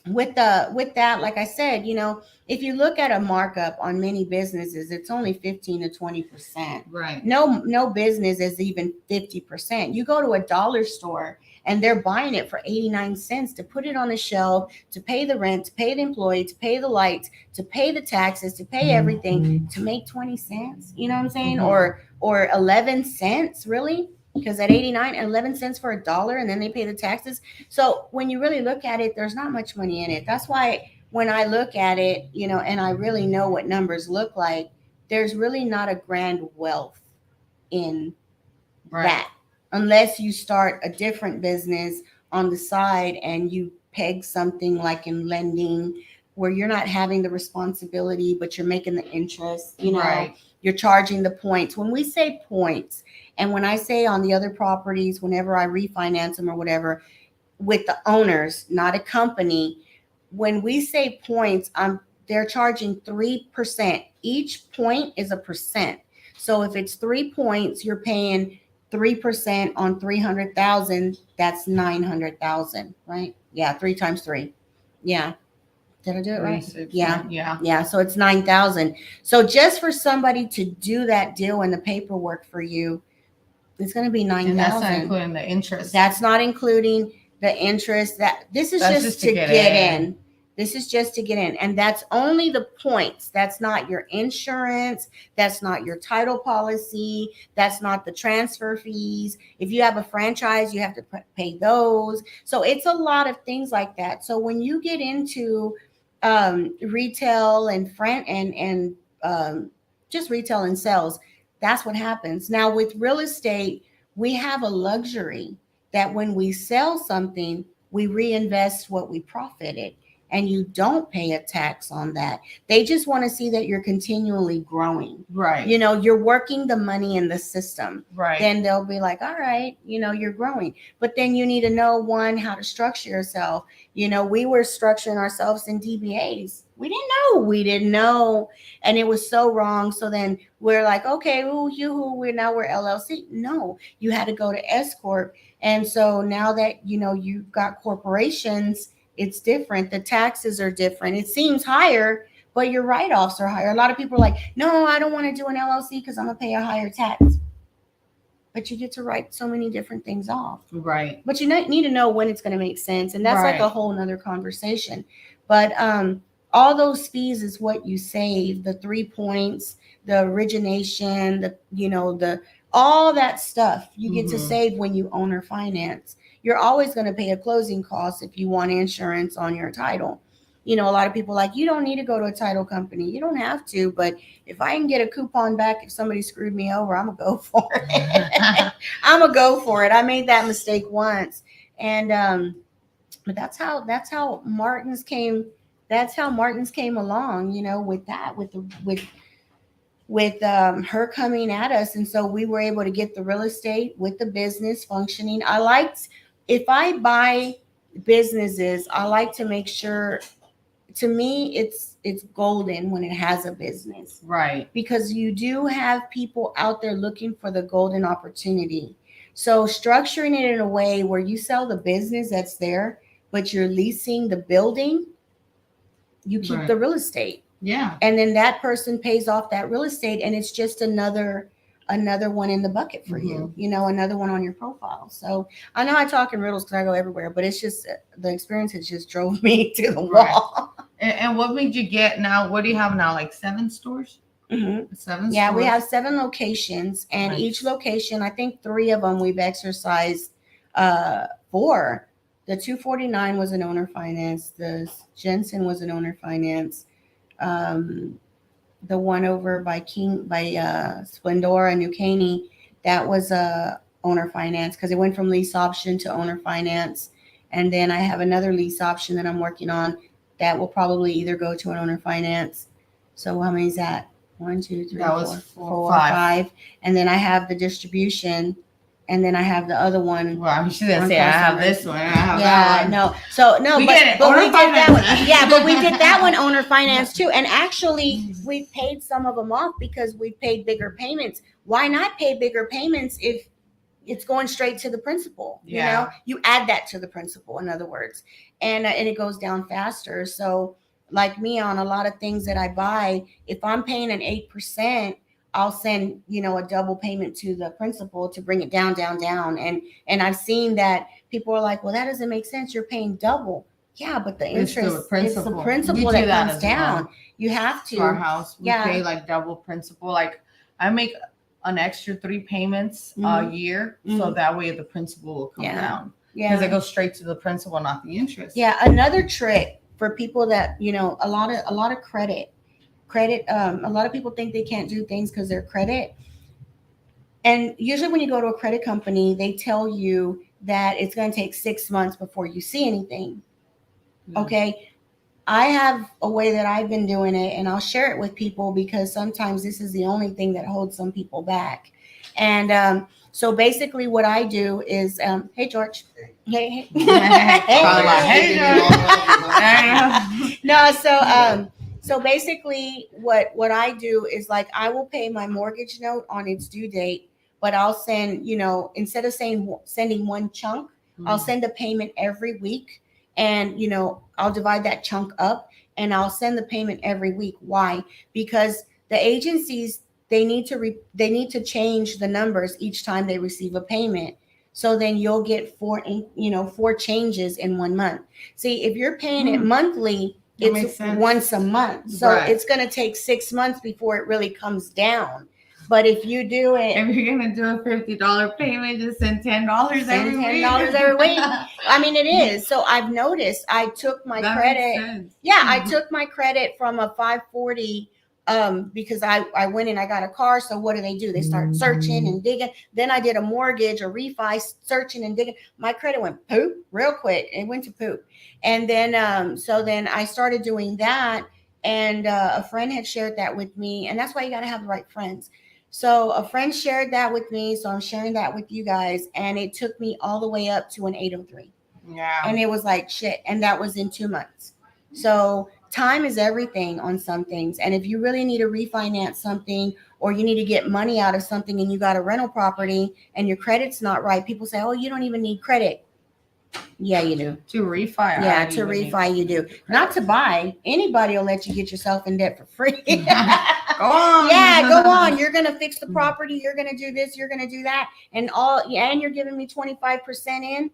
B: with that, like I said, you know, if you look at a markup on many businesses, it's only 15 to 20%.
A: Right.
B: No business is even 50%. You go to a dollar store and they're buying it for 89 cents to put it on the shelf, to pay the rent, to pay the employee, to pay the lights, to pay the taxes, to pay everything, to make 20 cents. You know what I'm saying? Mm-hmm. Or 11 cents, really? Because at 89, 11 cents for $1, and then they pay the taxes. So when you really look at it, there's not much money in it. That's why when I look at it, you know, and I really know what numbers look like, there's really not a grand wealth in that. Unless you start a different business on the side and you peg something like in lending where you're not having the responsibility, but you're making the interest, you know, you're charging the points. When we say points, and when I say on the other properties, whenever I refinance them or whatever, with the owners, not a company, when we say points, they're charging 3%. Each point is a percent. So if it's 3 points, you're paying 3% on 300,000, that's 900,000, right? Yeah, 3 times 3. Yeah. Did I do it right? Yeah. So it's 9,000. So just for somebody to do that deal and the paperwork for you, it's going to be 9,000.
A: And that's not including the interest.
B: That's not including the interest. This is just to get in. This is just to get in. And that's only the points. That's not your insurance. That's not your title policy. That's not the transfer fees. If you have a franchise, you have to pay those. So it's a lot of things like that. So when you get into retail and just retail and sales, that's what happens. Now with real estate, we have a luxury that when we sell something, we reinvest what we profited, and you don't pay a tax on that. They just want to see that you're continually growing.
A: Right.
B: You're working the money in the system.
A: Right.
B: Then they'll be like, all right, you're growing. But then you need to know, one, how to structure yourself. We were structuring ourselves in DBAs. We didn't know. And it was so wrong. So then we're like, okay, we're LLC. No, you had to go to S Corp. And so now that, you've got corporations, it's different. The taxes are different. It seems higher, but your write-offs are higher. A lot of people are like, no, I don't want to do an LLC because I'm going to pay a higher tax. But you get to write so many different things off.
A: Right.
B: But you need to know when it's going to make sense. And that's like a whole nother conversation. But all those fees is what you save, the 3 points, the origination, the all that stuff you get to save when you own or finance. You're always going to pay a closing cost if you want insurance on your title. A lot of people are like, you don't need to go to a title company. You don't have to, but if I can get a coupon back if somebody screwed me over, I'm going to go for it. I'm going to go for it. I made that mistake once. And but that's how Martin's came. That's how Martin's came along, with that, with her coming at us. And so we were able to get the real estate with the business functioning. If I buy businesses, I like to make sure, to me, it's golden when it has a business.
A: Right.
B: Because you do have people out there looking for the golden opportunity. So structuring it in a way where you sell the business that's there, but you're leasing the building, you keep the real estate.
A: Yeah.
B: And then that person pays off that real estate, and it's just another one in the bucket for you, another one on your profile. So I know I talk in riddles because I go everywhere, but it's just the experience has just drove me to the wall.
A: And what made you get now? What do you have now? Like 7 stores? 7 stores?
B: Yeah, we have 7 locations, and each location, I think 3 of them we've exercised for. The 249 was an owner finance. The Jensen was an owner finance. The one over by Splendora, New Caney, that was a owner finance because it went from lease option to owner finance. And then I have another lease option that I'm working on that will probably either go to an owner finance. So how many is that? 1, 2, 3,
A: that
B: 4,
A: was
B: 4, 5. And then I have the distribution. And then I have the other one.
A: Well, I mean, she didn't say I have this one. I have that one.
B: No. So no,
A: we
B: but we did that one. Yeah, but we did that one owner finance too. And actually, we paid some of them off because we paid bigger payments. Why not pay bigger payments if it's going straight to the principal? You add that to the principal, in other words, and it goes down faster. So, like me, on a lot of things that I buy, if I'm paying an 8%. I'll send, a double payment to the principal to bring it down. And I've seen that people are like, well, that doesn't make sense. You're paying double. Yeah, but the interest, it's the principal that comes down. Well. You have to.
A: Our house, we pay like double principal. Like I make an extra 3 payments a year. So that way the principal will come down. Yeah. Because it goes straight to the principal, not the interest.
B: Yeah. Another trick for people that, a lot of credit, a lot of people think they can't do things because they're credit. And usually when you go to a credit company, they tell you that it's going to take 6 months before you see anything. Okay. I have a way that I've been doing it, and I'll share it with people because sometimes this is the only thing that holds some people back. And so basically what I do is, hey, George. Hey. No, so basically what I do is like I will pay my mortgage note on its due date, but I'll send, instead of sending one chunk, I'll send a payment every week, and I'll divide that chunk up and I'll send the payment every week. Why? Because the agencies, they need to change the numbers each time they receive a payment. So then you'll get 4 changes in 1 month. See, if you're paying it monthly,
A: That makes sense.
B: once a month. So it's going to take 6 months before it really comes down. But if you do it,
A: if you're gonna do a $50 payment, just send $10 every week.
B: $10 every week. I mean, it is. So I've noticed. I took my credit. Yeah, I took my credit from a 540. Because I went and I got a car. So what do? They start searching and digging. Then I did a mortgage, a refi, searching and digging. My credit went poop real quick. It went to poop. And then, so then I started doing that. And a friend had shared that with me. And that's why you got to have the right friends. So a friend shared that with me. So I'm sharing that with you guys. And it took me all the way up to an 803.
A: Yeah.
B: And it was like shit. And that was in 2 months. So time is everything on some things. And if you really need to refinance something or you need to get money out of something and you got a rental property and your credit's not right, people say, oh, you don't even need credit. Yeah, you do.
A: To refi.
B: Yeah, to refi you do. Not to buy. Anybody will let you get yourself in debt for free.
A: Go on.
B: Yeah, go on. You're going to fix the property. You're going to do this. You're going to do that. And you're giving me 25% in,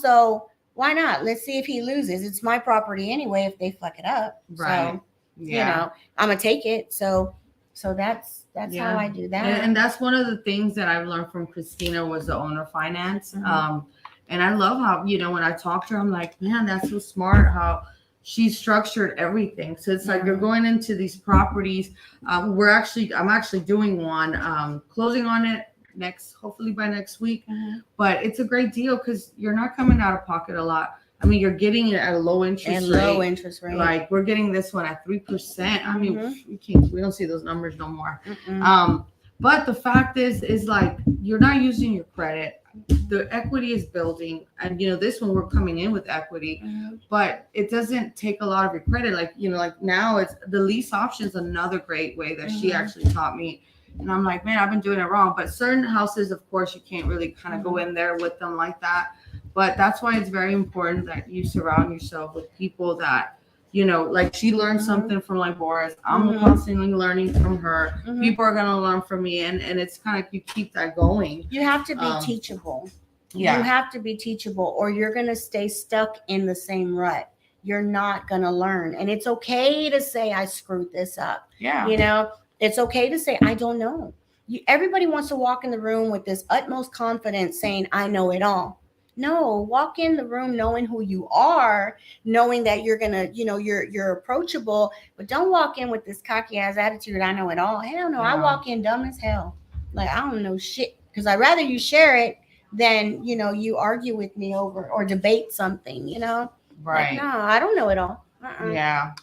B: so why not? Let's see if he loses. It's my property anyway if they fuck it up.
A: Right.
B: So, I'm going to take it. So that's how I do that.
A: And that's one of the things that I've learned from Cristina was the owner finance.
B: Mm-hmm.
A: And I love how, when I talk to her, I'm like, man, that's so smart how she structured everything. So it's like you're going into these properties. I'm actually doing one, closing on it hopefully by next week.
B: Mm-hmm.
A: But it's a great deal because you're not coming out of pocket a lot. I mean, you're getting it at a low interest rate. Like we're getting this one at 3%. I mean, we don't see those numbers no more. But the fact is like you're not using your credit. The equity is building, and this one we're coming in with equity, but it doesn't take a lot of your credit. Like like now it's the lease option is another great way that she actually taught me. And I'm like, man, I've been doing it wrong. But certain houses, of course, you can't really kind of go in there with them like that. But that's why it's very important that you surround yourself with people that, like she learned something from like Boris. I'm constantly learning from her. People are going to learn from me. And it's kind of, you keep that going.
B: You have to be teachable.
A: Yeah.
B: You have to be teachable or you're going to stay stuck in the same rut. You're not going to learn. And it's okay to say, I screwed this up.
A: Yeah.
B: It's okay to say, I don't know. Everybody wants to walk in the room with this utmost confidence saying, I know it all. No, walk in the room knowing who you are, knowing that you're going to, you're approachable, but don't walk in with this cocky ass attitude. I know it all. Hell no. I walk in dumb as hell. Like, I don't know shit because I'd rather you share it than, you argue with me over or debate something,
A: Right.
B: Like, no, I don't know it all.
A: Yeah.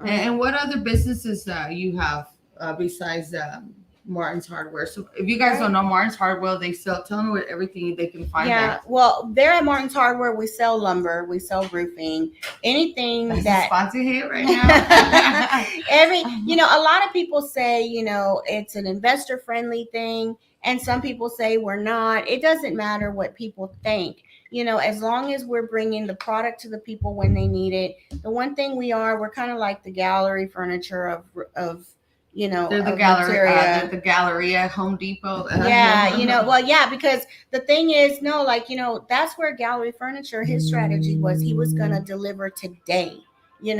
A: And what other businesses you have besides Martin's Hardware? So if you guys don't know Martin's Hardware, they tell them with everything they can find.
B: Yeah, well, there at Martin's Hardware, we sell lumber, we sell roofing, anything that
A: sponsor hit right now.
B: A lot of people say, it's an investor friendly thing, and some people say we're not. It doesn't matter what people think. As long as we're bringing the product to the people when they need it. The one thing we're kind of like the gallery furniture of
A: they're the
B: gallery,
A: the gallery at Home Depot.
B: Because the thing is, that's where gallery furniture, his strategy was he was going to deliver today. You're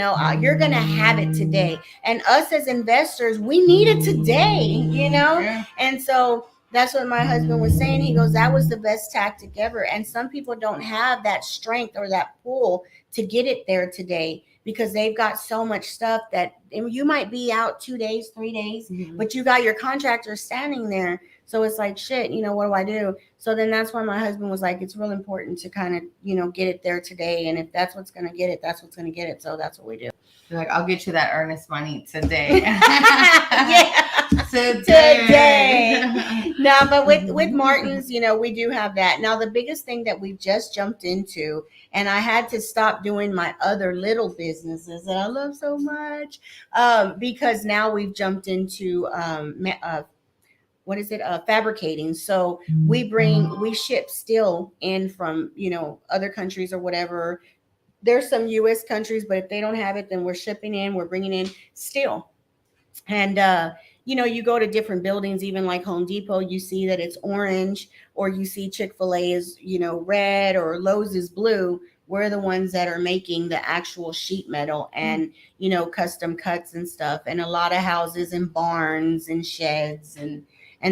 B: going to have it today. And us as investors, we need it today,
A: Yeah.
B: And so that's what my husband was saying. He goes, that was the best tactic ever. And some people don't have that strength or that pull to get it there today because they've got so much stuff that you might be out 2 days, 3 days, but you got your contractor standing there. So it's like, shit, what do I do? So then that's why my husband was like, it's real important to kind of, get it there today. And if that's what's going to get it, that's what's going to get it. So that's what we do.
A: You're like, I'll get you that earnest money today.
B: Yeah.
A: Today.
B: No, but with Martin's, we do have that. Now, the biggest thing that we've just jumped into, and I had to stop doing my other little businesses that I love so much, because now we've jumped into fabricating. So we ship steel in from, other countries or whatever. There's some U.S. countries, but if they don't have it, then we're shipping in, we're bringing in steel. And, you go to different buildings, even like Home Depot, you see that it's orange, or you see Chick-fil-A is, red, or Lowe's is blue. we're the ones that are making the actual sheet metal and, you know, custom cuts and stuff, and a lot of houses and barns and sheds. And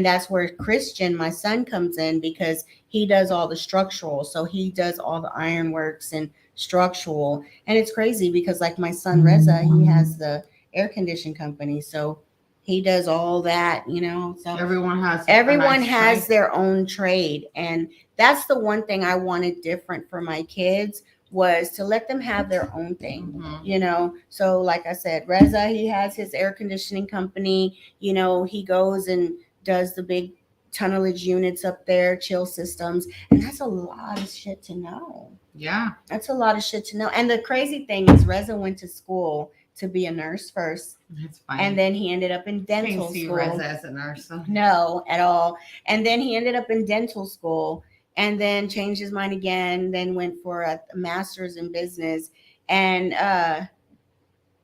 B: that's where Christian, my son, comes in, because he does all the structural. So he does all the ironworks and structural. And it's crazy because, like, my son Reza, he has the air condition company. So he does all that, you know. So
A: Everyone has
B: has their own trade. And that's the one thing I wanted different for my kids, was to let them have their own thing, you know. So like I said, Reza, he has his air conditioning company. You know, he goes and does the big tunnelage units up there, chill systems, and that's a lot of shit to know.
A: Yeah,
B: that's a lot of shit to know. And the crazy thing is, Reza went to school to be a nurse first.
A: That's fine.
B: And then he ended up in dental
A: see
B: school.
A: Reza as a nurse. So.
B: No, at all. And then he ended up in dental school, and then changed his mind again, then went for a master's in business. And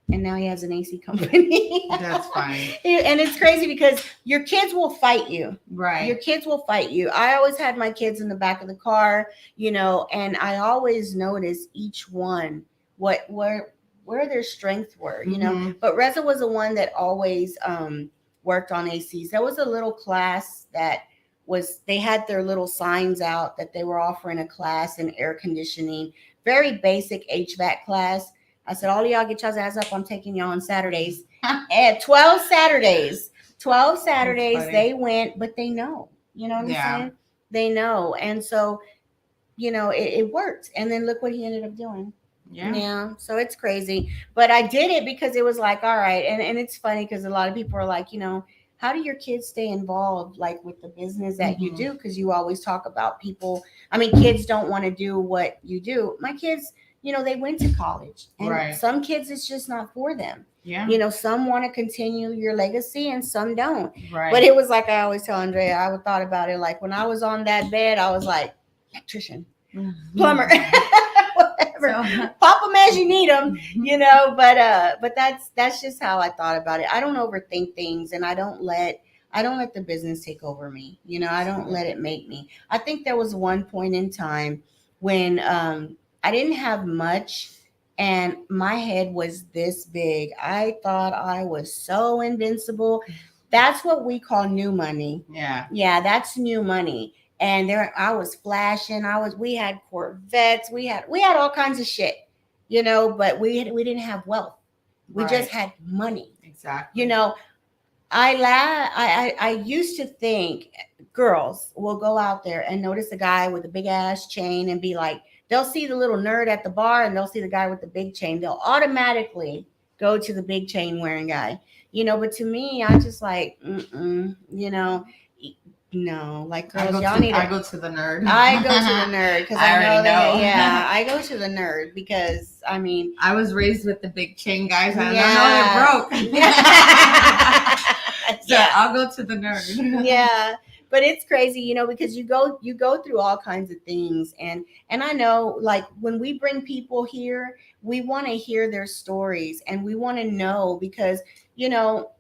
B: now he has an AC company.
A: That's fine.
B: And it's crazy because your kids will fight you.
A: Right.
B: Your kids will fight you. I always had my kids in the back of the car, you know, and I always noticed each one where their strengths were, you know. But Reza was the one that always worked on ACs. There was a little class that they had their little signs out that they were offering a class in air conditioning, very basic HVAC class. I said, all of y'all get y'all's ass up. I'm taking y'all on Saturdays. At 12 Saturdays. 12 Saturdays they went, but they know. You know what I'm saying? They know. And so, you know, it worked. And then look what he ended up doing. Yeah. So it's crazy. But I did it because it was like, all right. And it's funny because a lot of people are like, you know, how do your kids stay involved, like, with the business that you do? Because you always talk about people. I mean, kids don't want to do what you do. My kids, you know, they went to college, and some kids, it's just not for them. Yeah. You know, some want to continue your legacy and some don't. Right. But it was like, I always tell Andrea, I thought about it like when I was on that bed, I was like, electrician, plumber, whatever. So, pop them as you need them, you know. But that's just how I thought about it. I don't overthink things, and I don't let the business take over me. You know, I don't let it make me. I think there was one point in time when I didn't have much, and my head was this big. I thought I was so invincible. That's what we call new money. Yeah. Yeah, that's new money. And there I was flashing. We had Corvettes. We had all kinds of shit, you know, but we didn't have wealth. We just had money. Exactly. You know, I used to think girls will go out there and notice a guy with a big ass chain and be like, they'll see the little nerd at the bar and they'll see the guy with the big chain. They'll automatically go to the big chain wearing guy, you know. But to me, I just like, you know, no, like girls,
A: I go to the nerd.
B: I go to the nerd because I know that. Yeah, I go to the nerd because I mean,
A: I was raised with the big chain guys. I know they're broke. So I'll go to the nerd.
B: Yeah. But it's crazy, you know, because you go through all kinds of things. And I know, like, when we bring people here, we want to hear their stories and we want to know because, you know,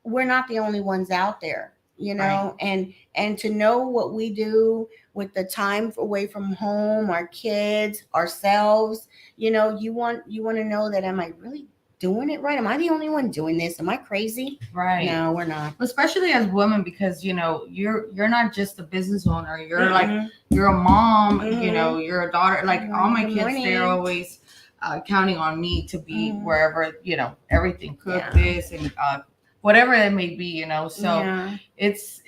B: we're not the only ones out there, you know, and to know what we do with the time away from home, our kids, ourselves, you know, you want to know that, am I really doing it right? Am I the only one doing this? Am I crazy? Right. No, we're not.
A: Especially as women, because, you know, you're not just a business owner. You're like, you're a mom, you know, you're a daughter. Like all my kids, they're always counting on me to be wherever, you know, everything, cook this and whatever it may be, you know. So it's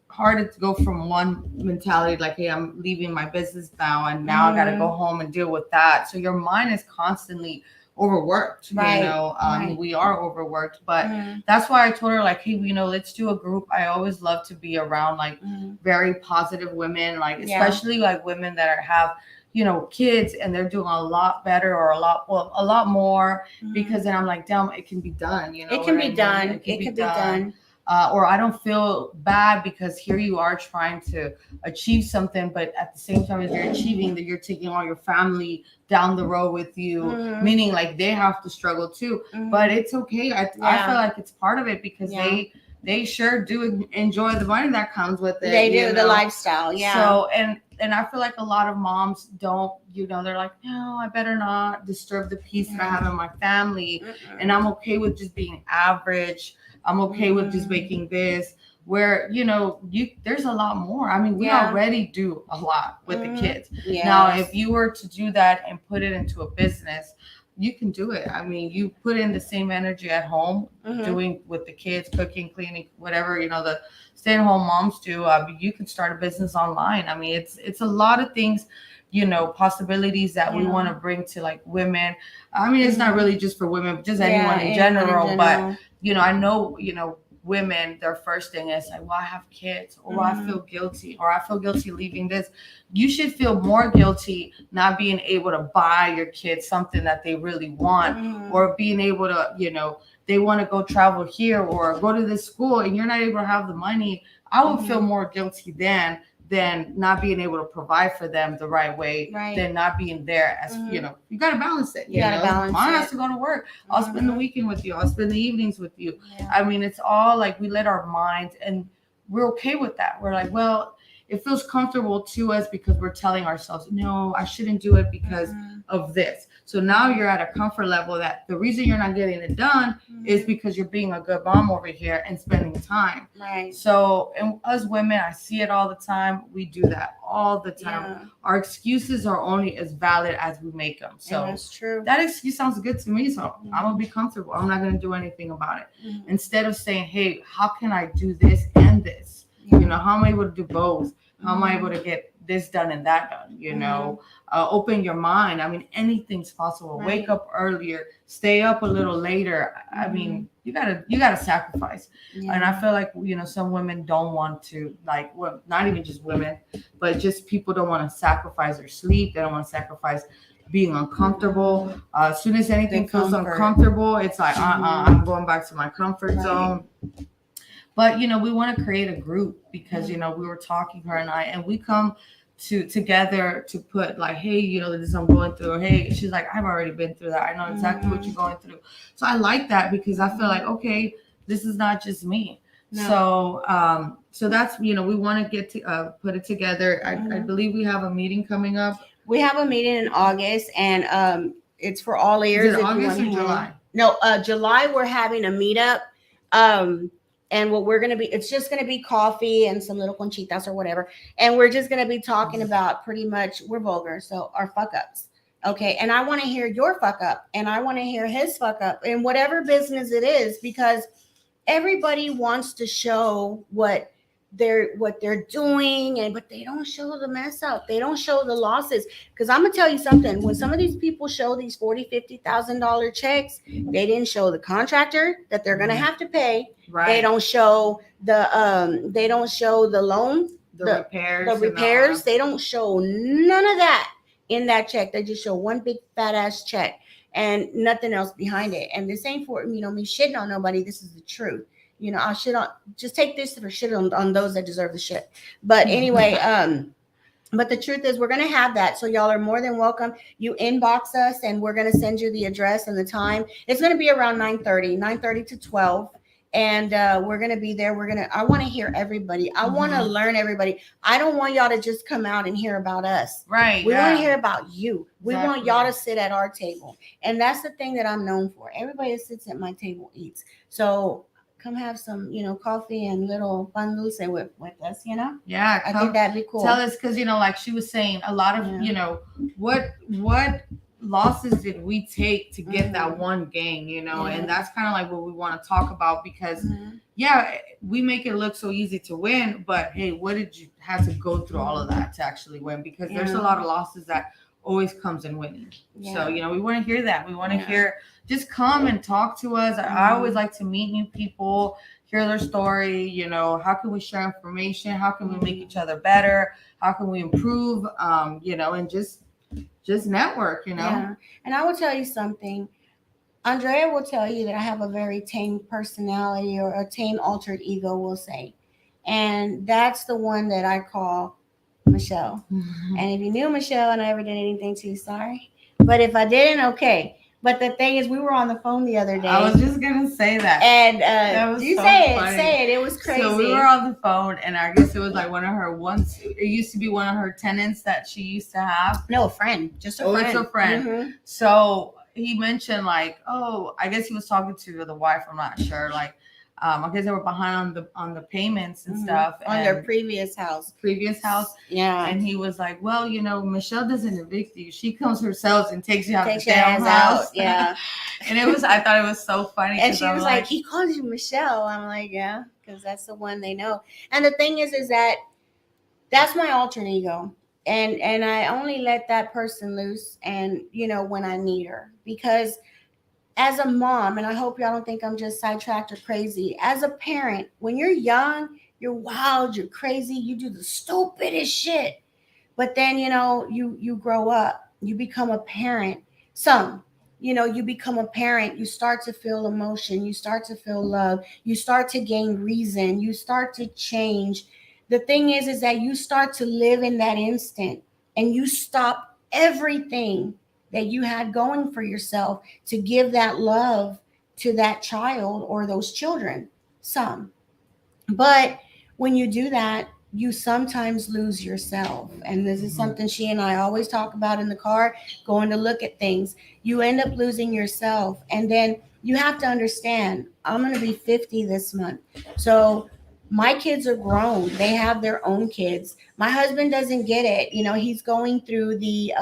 A: hard to go from one mentality, like, hey, I'm leaving my business now and now I got to go home and deal with that. So your mind is constantly overworked, you know. We are overworked, but that's why I told her, like, hey, you know, let's do a group. I always love to be around like very positive women, like especially like women that have, you know, kids and they're doing a lot better or a lot more, because then I'm like, damn, it can be done, you know.
B: It can be done. It can be done.
A: Or I don't feel bad because here you are trying to achieve something, but at the same time as you're achieving that, you're taking all your family down the road with you, meaning like they have to struggle too. But it's okay. I feel like it's part of it because they sure do enjoy the money that comes with it.
B: They do, the lifestyle. Yeah.
A: So, and and I feel like a lot of moms don't, they're like, no, I better not disturb the peace that I have in my family. And I'm okay with just being average. I'm okay with just making this. Where there's a lot more. I mean, we already do a lot with the kids.
B: Yes.
A: Now, if you were to do that and put it into a business, you can do it. I mean, you put in the same energy at home, doing with the kids, cooking, cleaning, whatever the stay-at-home moms do. You can start a business online. I mean, it's a lot of things, possibilities that we want to bring to like women. I mean, it's not really just for women, but just anyone in general. But I know, women, their first thing is like, well, I have kids, or I feel guilty, or I feel guilty leaving this. You should feel more guilty not being able to buy your kids something that they really want, or being able to, they want to go travel here or go to this school and you're not able to have the money. I would feel more guilty than not being able to provide for them the right way, than not being there as, you got to balance it.
B: You got to balance
A: Mom
B: it.
A: has to go to work. I'll spend the weekend with you. I'll spend the evenings with you. I mean, it's all like we let our minds, and we're okay with that. We're like, well, it feels comfortable to us because we're telling ourselves, no, I shouldn't do it because of this. So now you're at a comfort level that the reason you're not getting it done is because you're being a good mom over here and spending time.
B: Right.
A: So, and us women, I see it all the time. We do that all the time.
B: Yeah.
A: Our excuses are only as valid as we make them. So
B: and that's true.
A: That excuse sounds good to me. So I'm going to be comfortable. I'm not going to do anything about it. Instead of saying, hey, how can I do this and this? How am I able to do both? How am I able to get this done and that done? Open your mind. I mean, anything's possible.
B: Right.
A: Wake up earlier, stay up a little later. I mean, you gotta sacrifice. And I feel like, some women don't want to, like, well, not even just women, but just people don't want to sacrifice their sleep. They don't want to sacrifice being uncomfortable. As soon as anything feels uncomfortable, it's like, I'm going back to my comfort zone. But, we want to create a group because, we were talking, her and I, and we come together to put like, hey, this I'm going through. Or, hey, she's like, I've already been through that. I know exactly what you're going through. So I like that because I feel like, okay, this is not just me. No. So that's, we want to get to put it together. I believe we have a meeting coming up.
B: We have a meeting in August, and it's for all ears.
A: Is it August or July?
B: No, July we're having a meetup. And what we're going to be, it's just going to be coffee and some little conchitas or whatever. And we're just going to be talking about pretty much, we're vulgar, so our fuck ups. Okay. And I want to hear your fuck up, and I want to hear his fuck up, in whatever business it is, because everybody wants to show what they're doing, but they don't show the mess up. They don't show the losses. Because I'm gonna tell you something, when some of these people show these $40,000-$50,000 checks, they didn't show the contractor that they're gonna have to pay. Right. They don't show the loan, the repairs. They don't show none of that in that check. They just show one big fat ass check and nothing else behind it. And this ain't for me shitting on nobody. This is the truth. I'll shit on, just take this for shit on those that deserve the shit. But anyway, but the truth is we're going to have that. So y'all are more than welcome. You inbox us and we're going to send you the address and the time. It's going to be around 9:30 to 12. And we're going to be there. I want to hear everybody. I want to learn everybody. I don't want y'all to just come out and hear about us.
A: Right.
B: We want to hear about you. We want y'all to sit at our table. And that's the thing that I'm known for. Everybody that sits at my table eats. So come have some, coffee and little pan dulce with us,
A: Yeah.
B: I think that'd be cool.
A: Tell us, because, like she was saying, a lot of, what losses did we take to get that one game, and that's kind of like what we want to talk about, because we make it look so easy to win, but hey, what did you have to go through all of that to actually win? Because there's a lot of losses that always comes in winning. So we want to hear that. We want to hear, just come and talk to us. I always like to meet new people, hear their story. How can we share information? How can we make each other better? How can we improve? And just network,
B: Yeah. And I will tell you something. Andrea will tell you that I have a very tame personality, or a tame altered ego, we'll say. And that's the one that I call Michelle. And if you knew Michelle and I ever did anything to you, sorry. But if I didn't, okay. But the thing is, we were on the phone the other day.
A: I was just gonna say that.
B: And
A: That was
B: you
A: so
B: say
A: funny.
B: it. It was crazy.
A: So we were on the phone, and I guess it was like one of her once. It used to be one of her tenants that she used to have.
B: No, a friend, just a friend.
A: It's a friend.
B: Mm-hmm.
A: So he mentioned like, oh, I guess he was talking to the wife. I'm not sure. Like, I guess they were behind on the payments and
B: Mm-hmm.
A: stuff
B: On their previous house.
A: Yeah. And he was like, well, you know, Michelle doesn't evict you. She comes herself and takes you out
B: Takes
A: the damn house.
B: Out. Yeah.
A: And I thought it was so funny.
B: And she was like, he calls you Michelle. I'm like, yeah, because that's the one they know. And the thing is that that's my alter ego. And I only let that person loose, and you know, when I need her, because as a mom, and I hope y'all don't think I'm just sidetracked or crazy, as a parent, when you're young, you're wild, you're crazy, you do the stupidest shit. But then, you know, you grow up, you become a parent. You become a parent, you start to feel emotion, you start to feel love, you start to gain reason, you start to change. The thing is that you start to live in that instant, and you stop everything that you had going for yourself to give that love to that child or those children. But when you do that, you sometimes lose yourself. And this is something she and I always talk about in the car, going to look at things. You end up losing yourself. And then you have to understand, I'm going to be 50 this month. So my kids are grown. They have their own kids. My husband doesn't get it. You know, he's going through the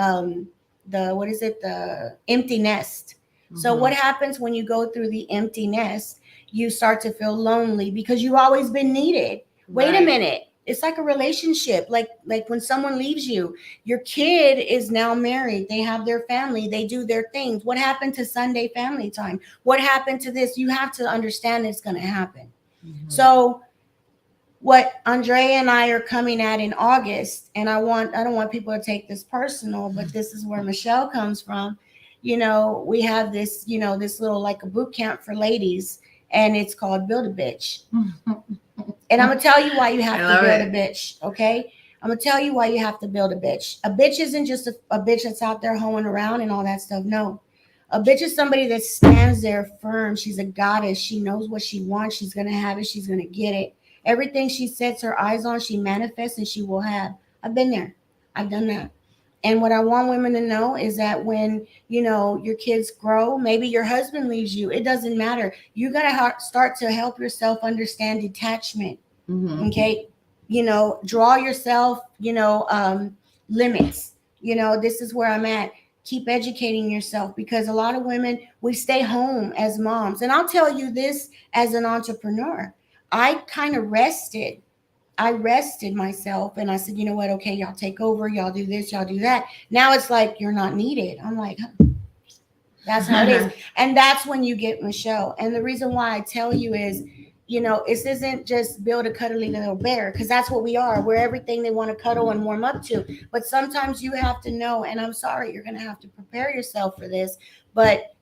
B: empty nest. Mm-hmm. So what happens when you go through the empty nest? You start to feel lonely because you've always been needed. Right. Wait a minute. It's like a relationship. Like when someone leaves you, your kid is now married. They have their family. They do their things. What happened to Sunday family time? What happened to this? You have to understand it's going to happen. Mm-hmm. So what Andrea and I are coming at in August, and I don't want people to take this personal, but this is where Michelle comes from. You know, we have this, you know, this little like a boot camp for ladies, and it's called Build a Bitch. And I'm going to tell you why you have to build a bitch, okay? I'm going to tell you why you have to build a bitch. A bitch isn't just a bitch that's out there hoeing around and all that stuff. No. A bitch is somebody that stands there firm. She's a goddess. She knows what she wants. She's going to have it. She's going to get it. Everything she sets her eyes on, she manifests and she will have. I've been there. I've done that. And what I want women to know is that when, you know, your kids grow, maybe your husband leaves you, it doesn't matter. You got to start to help yourself understand detachment. Mm-hmm. Okay. You know, draw yourself, you know, limits. You know, this is where I'm at. Keep educating yourself, because a lot of women, we stay home as moms. And I'll tell you this as an entrepreneur. I kind of rested myself, and I said, you know what? Okay, y'all take over. Y'all do this. Y'all do that. Now it's like you're not needed. I'm like, that's how it is. And that's when you get Michelle. And the reason why I tell you is, you know, this isn't just build a cuddly little bear, because that's what we are. We're everything they want to cuddle and warm up to. But sometimes you have to know, and I'm sorry, you're going to have to prepare yourself for this, but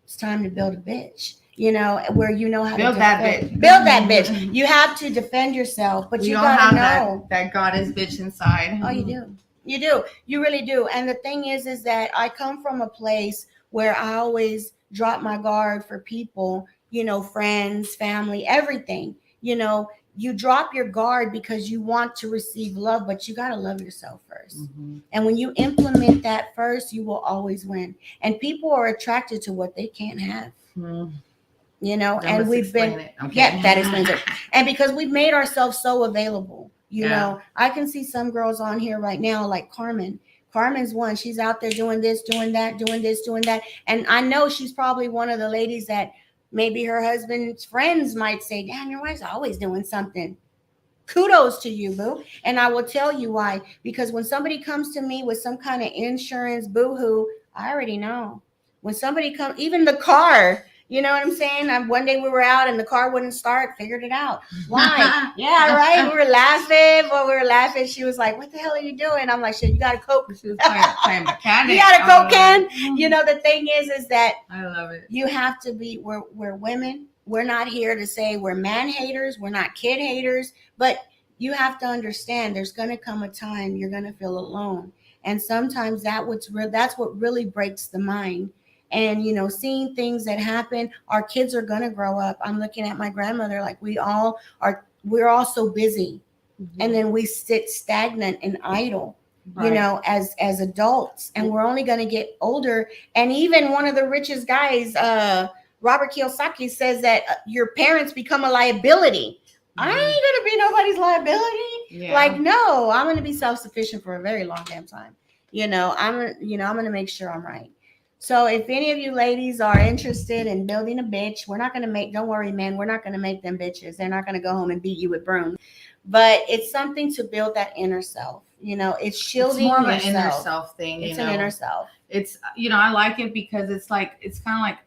B: it's time to build a bitch. You know, where you know how
A: build
B: to
A: that bitch.
B: Build that bitch. You have to defend yourself, but you gotta know
A: that goddess bitch inside.
B: Oh, you do. You do. You really do. And the thing is that I come from a place where I always drop my guard for people, you know, friends, family, everything. You know, you drop your guard because you want to receive love, but you got to love yourself first. Mm-hmm. And when you implement that first, you will always win. And people are attracted to what they can't have. Mm-hmm. You know, and we've been, that explains it. And because we've made ourselves so available, you know, I can see some girls on here right now, like Carmen. Carmen's one. She's out there doing this, doing that, doing this, doing that. And I know she's probably one of the ladies that maybe her husband's friends might say, damn, your wife's always doing something. Kudos to you, boo. And I will tell you why. Because when somebody comes to me with some kind of insurance boo-hoo, I already know. When somebody comes, even the car, you know what I'm saying? One day we were out and the car wouldn't start, figured it out. Why? Yeah, right. We were laughing. She was like, what the hell are you doing? I'm like, shit, you got a Coke? She was playing mechanic. You got a Coke can? You know, the thing is that
A: I love it.
B: You have to be, we're women. We're not here to say we're man haters. We're not kid haters. But you have to understand there's going to come a time you're going to feel alone. And sometimes that's what really breaks the mind. and, you know, seeing things that happen. Our kids are going to grow up. I'm looking at my grandmother, like we're all so busy, and then we sit stagnant and idle, you
A: Right.
B: know, as adults, and we're only going to get older. And even one of the richest guys, Robert Kiyosaki, says that your parents become a liability. I ain't gonna be nobody's liability.
A: Yeah.
B: Like, no, I'm gonna be self-sufficient for a very long damn time. You know, I'm gonna make sure I'm right. So if any of you ladies are interested in building a bitch, we're not gonna make, don't worry, man, we're not gonna make them bitches. They're not gonna go home and beat you with brooms. But it's something to build that inner self. You know, it's shielding
A: It's more of
B: yourself.
A: an inner self thing.
B: It's
A: you
B: an
A: know?
B: inner self.
A: It's, you know, I like it because it's like, it's kind of like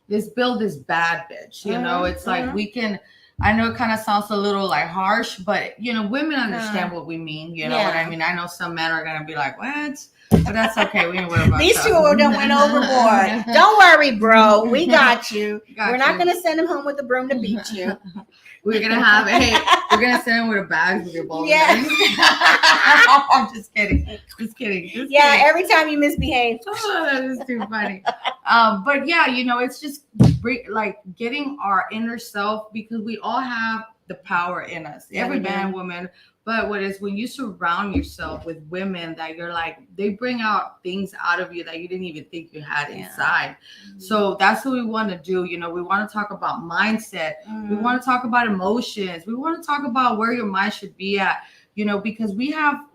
A: this build this bad bitch, you know. It's like we can, I know it kind of sounds a little like harsh, but you know, women understand what we mean, you know what I mean. I know some men are gonna be like, what? But that's okay. We ain't worry about
B: These
A: that.
B: two done went overboard. Don't worry, bro. We got you. We're not gonna send him home with a broom to beat you.
A: We're gonna have we're gonna send him with a bag with your balls.
B: Yeah.
A: I'm just kidding. Just kidding.
B: Yeah, every time you misbehave.
A: Oh, that is too funny. But yeah, you know, it's just like getting our inner self, because we all have the power in us.
B: Yeah,
A: Every
B: we do.
A: man, woman. But what is when you surround yourself with women that you're like, they bring out things out of you that you didn't even think you had inside. So that's what we want to do. You know, we want to talk about mindset. We want to talk about emotions. We want to talk about where your mind should be at, you know, because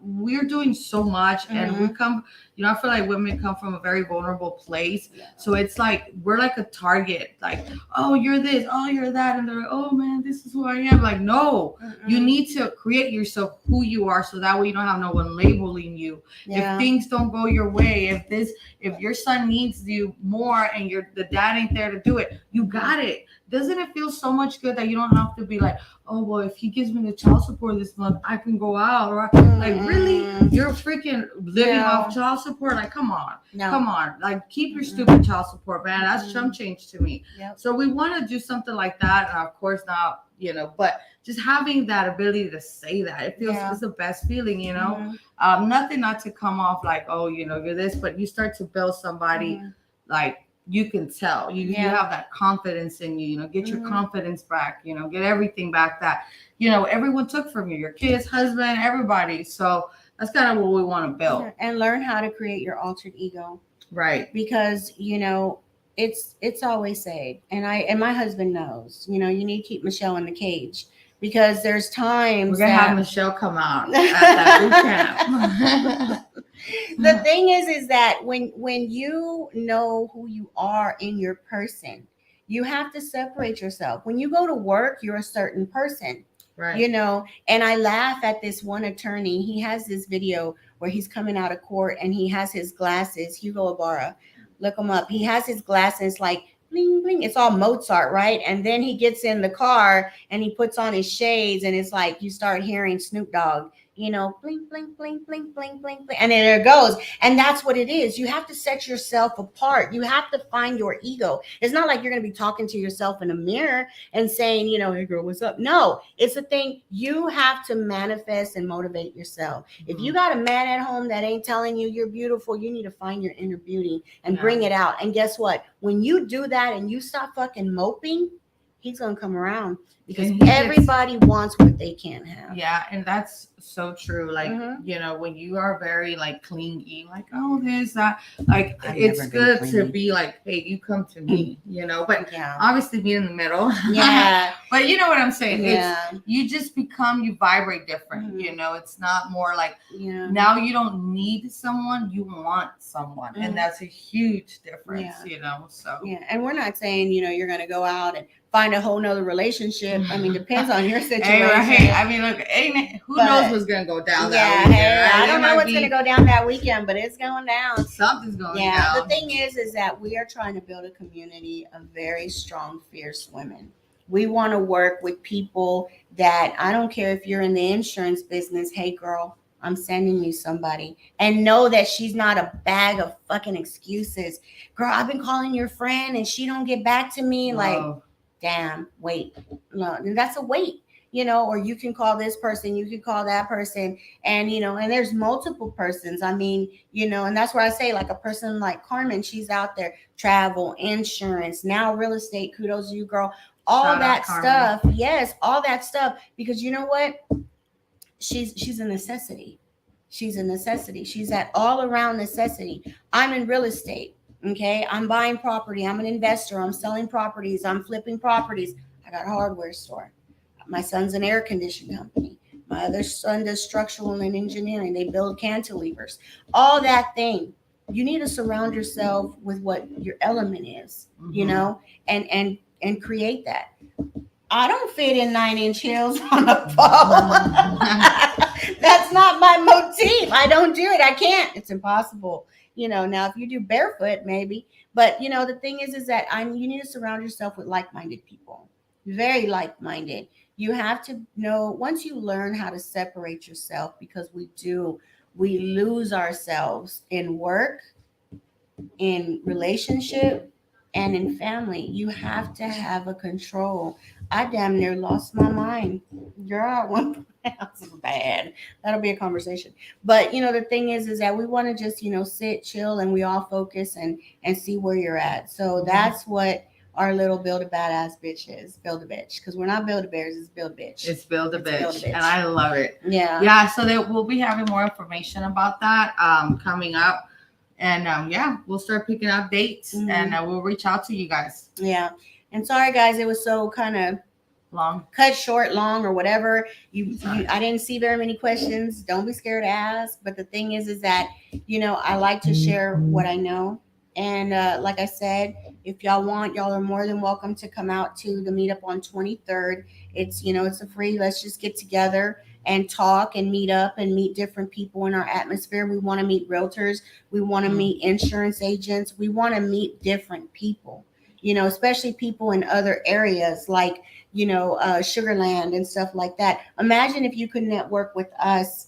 A: we're doing so much, and we come, you know, I feel like women come from a very vulnerable place. So it's like, we're like a target, like, oh, you're this, oh, you're that. And they're like, oh man, this is who I am. Like, no, you need to create yourself who you are. So that way you don't have no one labeling you. If things don't go your way, if your son needs you more and the dad ain't there to do it, you got it. Doesn't it feel so much good that you don't have to be like, oh, well, if he gives me the child support this month, I can go out? Or like, really? You're freaking living off child support? Like, come on. Come on. Like, keep your stupid child support, man. That's chump change to me. So we want to do something like that. And of course, now, you know, but just having that ability to say that, it feels it's the best feeling, you know. Nothing not to come off like, oh, you know, you're this, but you start to build somebody like, you can tell you have that confidence in you, you know, get your confidence back, you know, get everything back that, you know, everyone took from you, your kids, husband, everybody. So that's kind of what we want to build.
B: And learn how to create your altered ego.
A: Right.
B: Because, you know, it's always said, and my husband knows, you know, you need to keep Michelle in the cage, because there's times
A: we're gonna have Michelle come out at that boot camp.
B: The thing is that when you know who you are in your person, you have to separate yourself. When you go to work, you're a certain person,
A: right?
B: You know. And I laugh at this one attorney. He has this video where he's coming out of court and he has his glasses. Hugo Ibarra, look him up. He has his glasses like bling bling. It's all Mozart, right? And then he gets in the car and he puts on his shades, and it's like you start hearing Snoop Dogg, you know, bling bling bling bling bling bling bling, and then there it goes. And that's what it is. You have to set yourself apart. You have to find your ego. It's not like you're going to be talking to yourself in a mirror and saying, you know, hey girl, what's up? No, it's a thing. You have to manifest and motivate yourself. If you got a man at home that ain't telling you you're beautiful, you need to find your inner beauty and bring it out. And guess what? When you do that and you stop fucking moping, he's gonna come around, because everybody wants what they can't have.
A: Yeah, and that's so true. Like, you know, when you are very like clingy, like, oh, this, that, like, it's good to be like, hey, you come to me, you know, but obviously be in the middle.
B: Yeah.
A: But you know what I'm saying? It's, you just become, you vibrate different, you know. It's not more like, now you don't need someone, you want someone. And that's a huge difference, you know. So
B: and we're not saying, you know, you're gonna go out and find a whole nother relationship. I mean, depends on your situation.
A: Hey, I mean, look, who knows what's gonna go down that weekend?
B: Hey, I don't know what's gonna go down that weekend, but it's going down.
A: Something's going down.
B: The thing is that we are trying to build a community of very strong, fierce women. We want to work with people that, I don't care if you're in the insurance business. Hey, girl, I'm sending you somebody, and know that she's not a bag of fucking excuses. Girl, I've been calling your friend and she don't get back to me. Like, damn, wait. No, that's a wait. or you can call this person, you can call that person, and and there's multiple persons. I mean, and that's where I say, like, a person like Carmen, she's out there, travel, insurance, now real estate. Kudos to you, girl. All
A: Shout out,
B: that
A: Carmen.
B: stuff, yes, all that stuff, because you know what, she's a necessity. She's a necessity. She's that all around necessity. I'm in real estate. Okay. I'm buying property. I'm an investor. I'm selling properties. I'm flipping properties. I got a hardware store. My son's an air conditioning company. My other son does structural and engineering. They build cantilevers. All that thing. You need to surround yourself with what your element is, and create that. I don't fit in 9-inch heels on a pole. That's not my motif. I don't do it. I can't. It's impossible. Now if you do barefoot, maybe. But the thing is that you need to surround yourself with like-minded people. Very like-minded. You have to know, once you learn how to separate yourself, because we lose ourselves in work, in relationship, and in family. You have to have a control. I damn near lost my mind. Girl, at one point, I was bad. That'll be a conversation. But the thing is that we want to just, sit, chill, and we all focus and see where you're at. So that's what our little build a badass bitch is. Build a bitch. Because we're not build a bears, it's build a bitch.
A: It's build a bitch.
B: Build a bitch.
A: And I love it.
B: Yeah.
A: Yeah. So we'll be having more information about that coming up. And we'll start picking up dates, and we'll reach out to you guys.
B: Yeah. And sorry, guys, it was so kind of
A: long,
B: cut short, long, or whatever. I didn't see very many questions. Don't be scared to ask. But the thing is that, I like to share what I know. And like I said, if y'all want, y'all are more than welcome to come out to the meetup on 23rd. It's, it's a free, let's just get together and talk and meet up and meet different people in our atmosphere. We want to meet realtors. We want to meet insurance agents. We want to meet different people, especially people in other areas like, Sugarland and stuff like that. Imagine if you could network with us,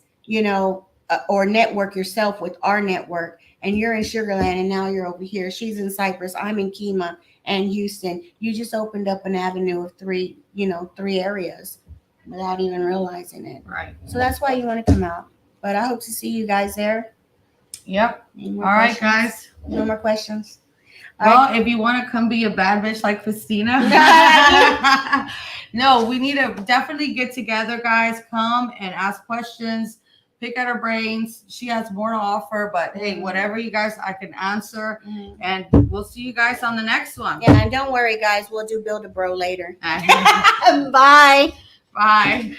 B: or network yourself with our network, and you're in Sugarland and now you're over here. She's in Cypress. I'm in Kemah and Houston. You just opened up an avenue of three areas without even realizing it.
A: Right.
B: So that's why you want to come out. But I hope to see you guys there.
A: Yep. All right, guys.
B: No more questions.
A: Well, if you want to come be a bad bitch like Cristina. No, we need to definitely get together, guys. Come and ask questions. Pick at her brains. She has more to offer, but hey, whatever you guys, I can answer. And we'll see you guys on the next one.
B: Yeah, and don't worry, guys. We'll do Build a Bro later. Bye.
A: Bye.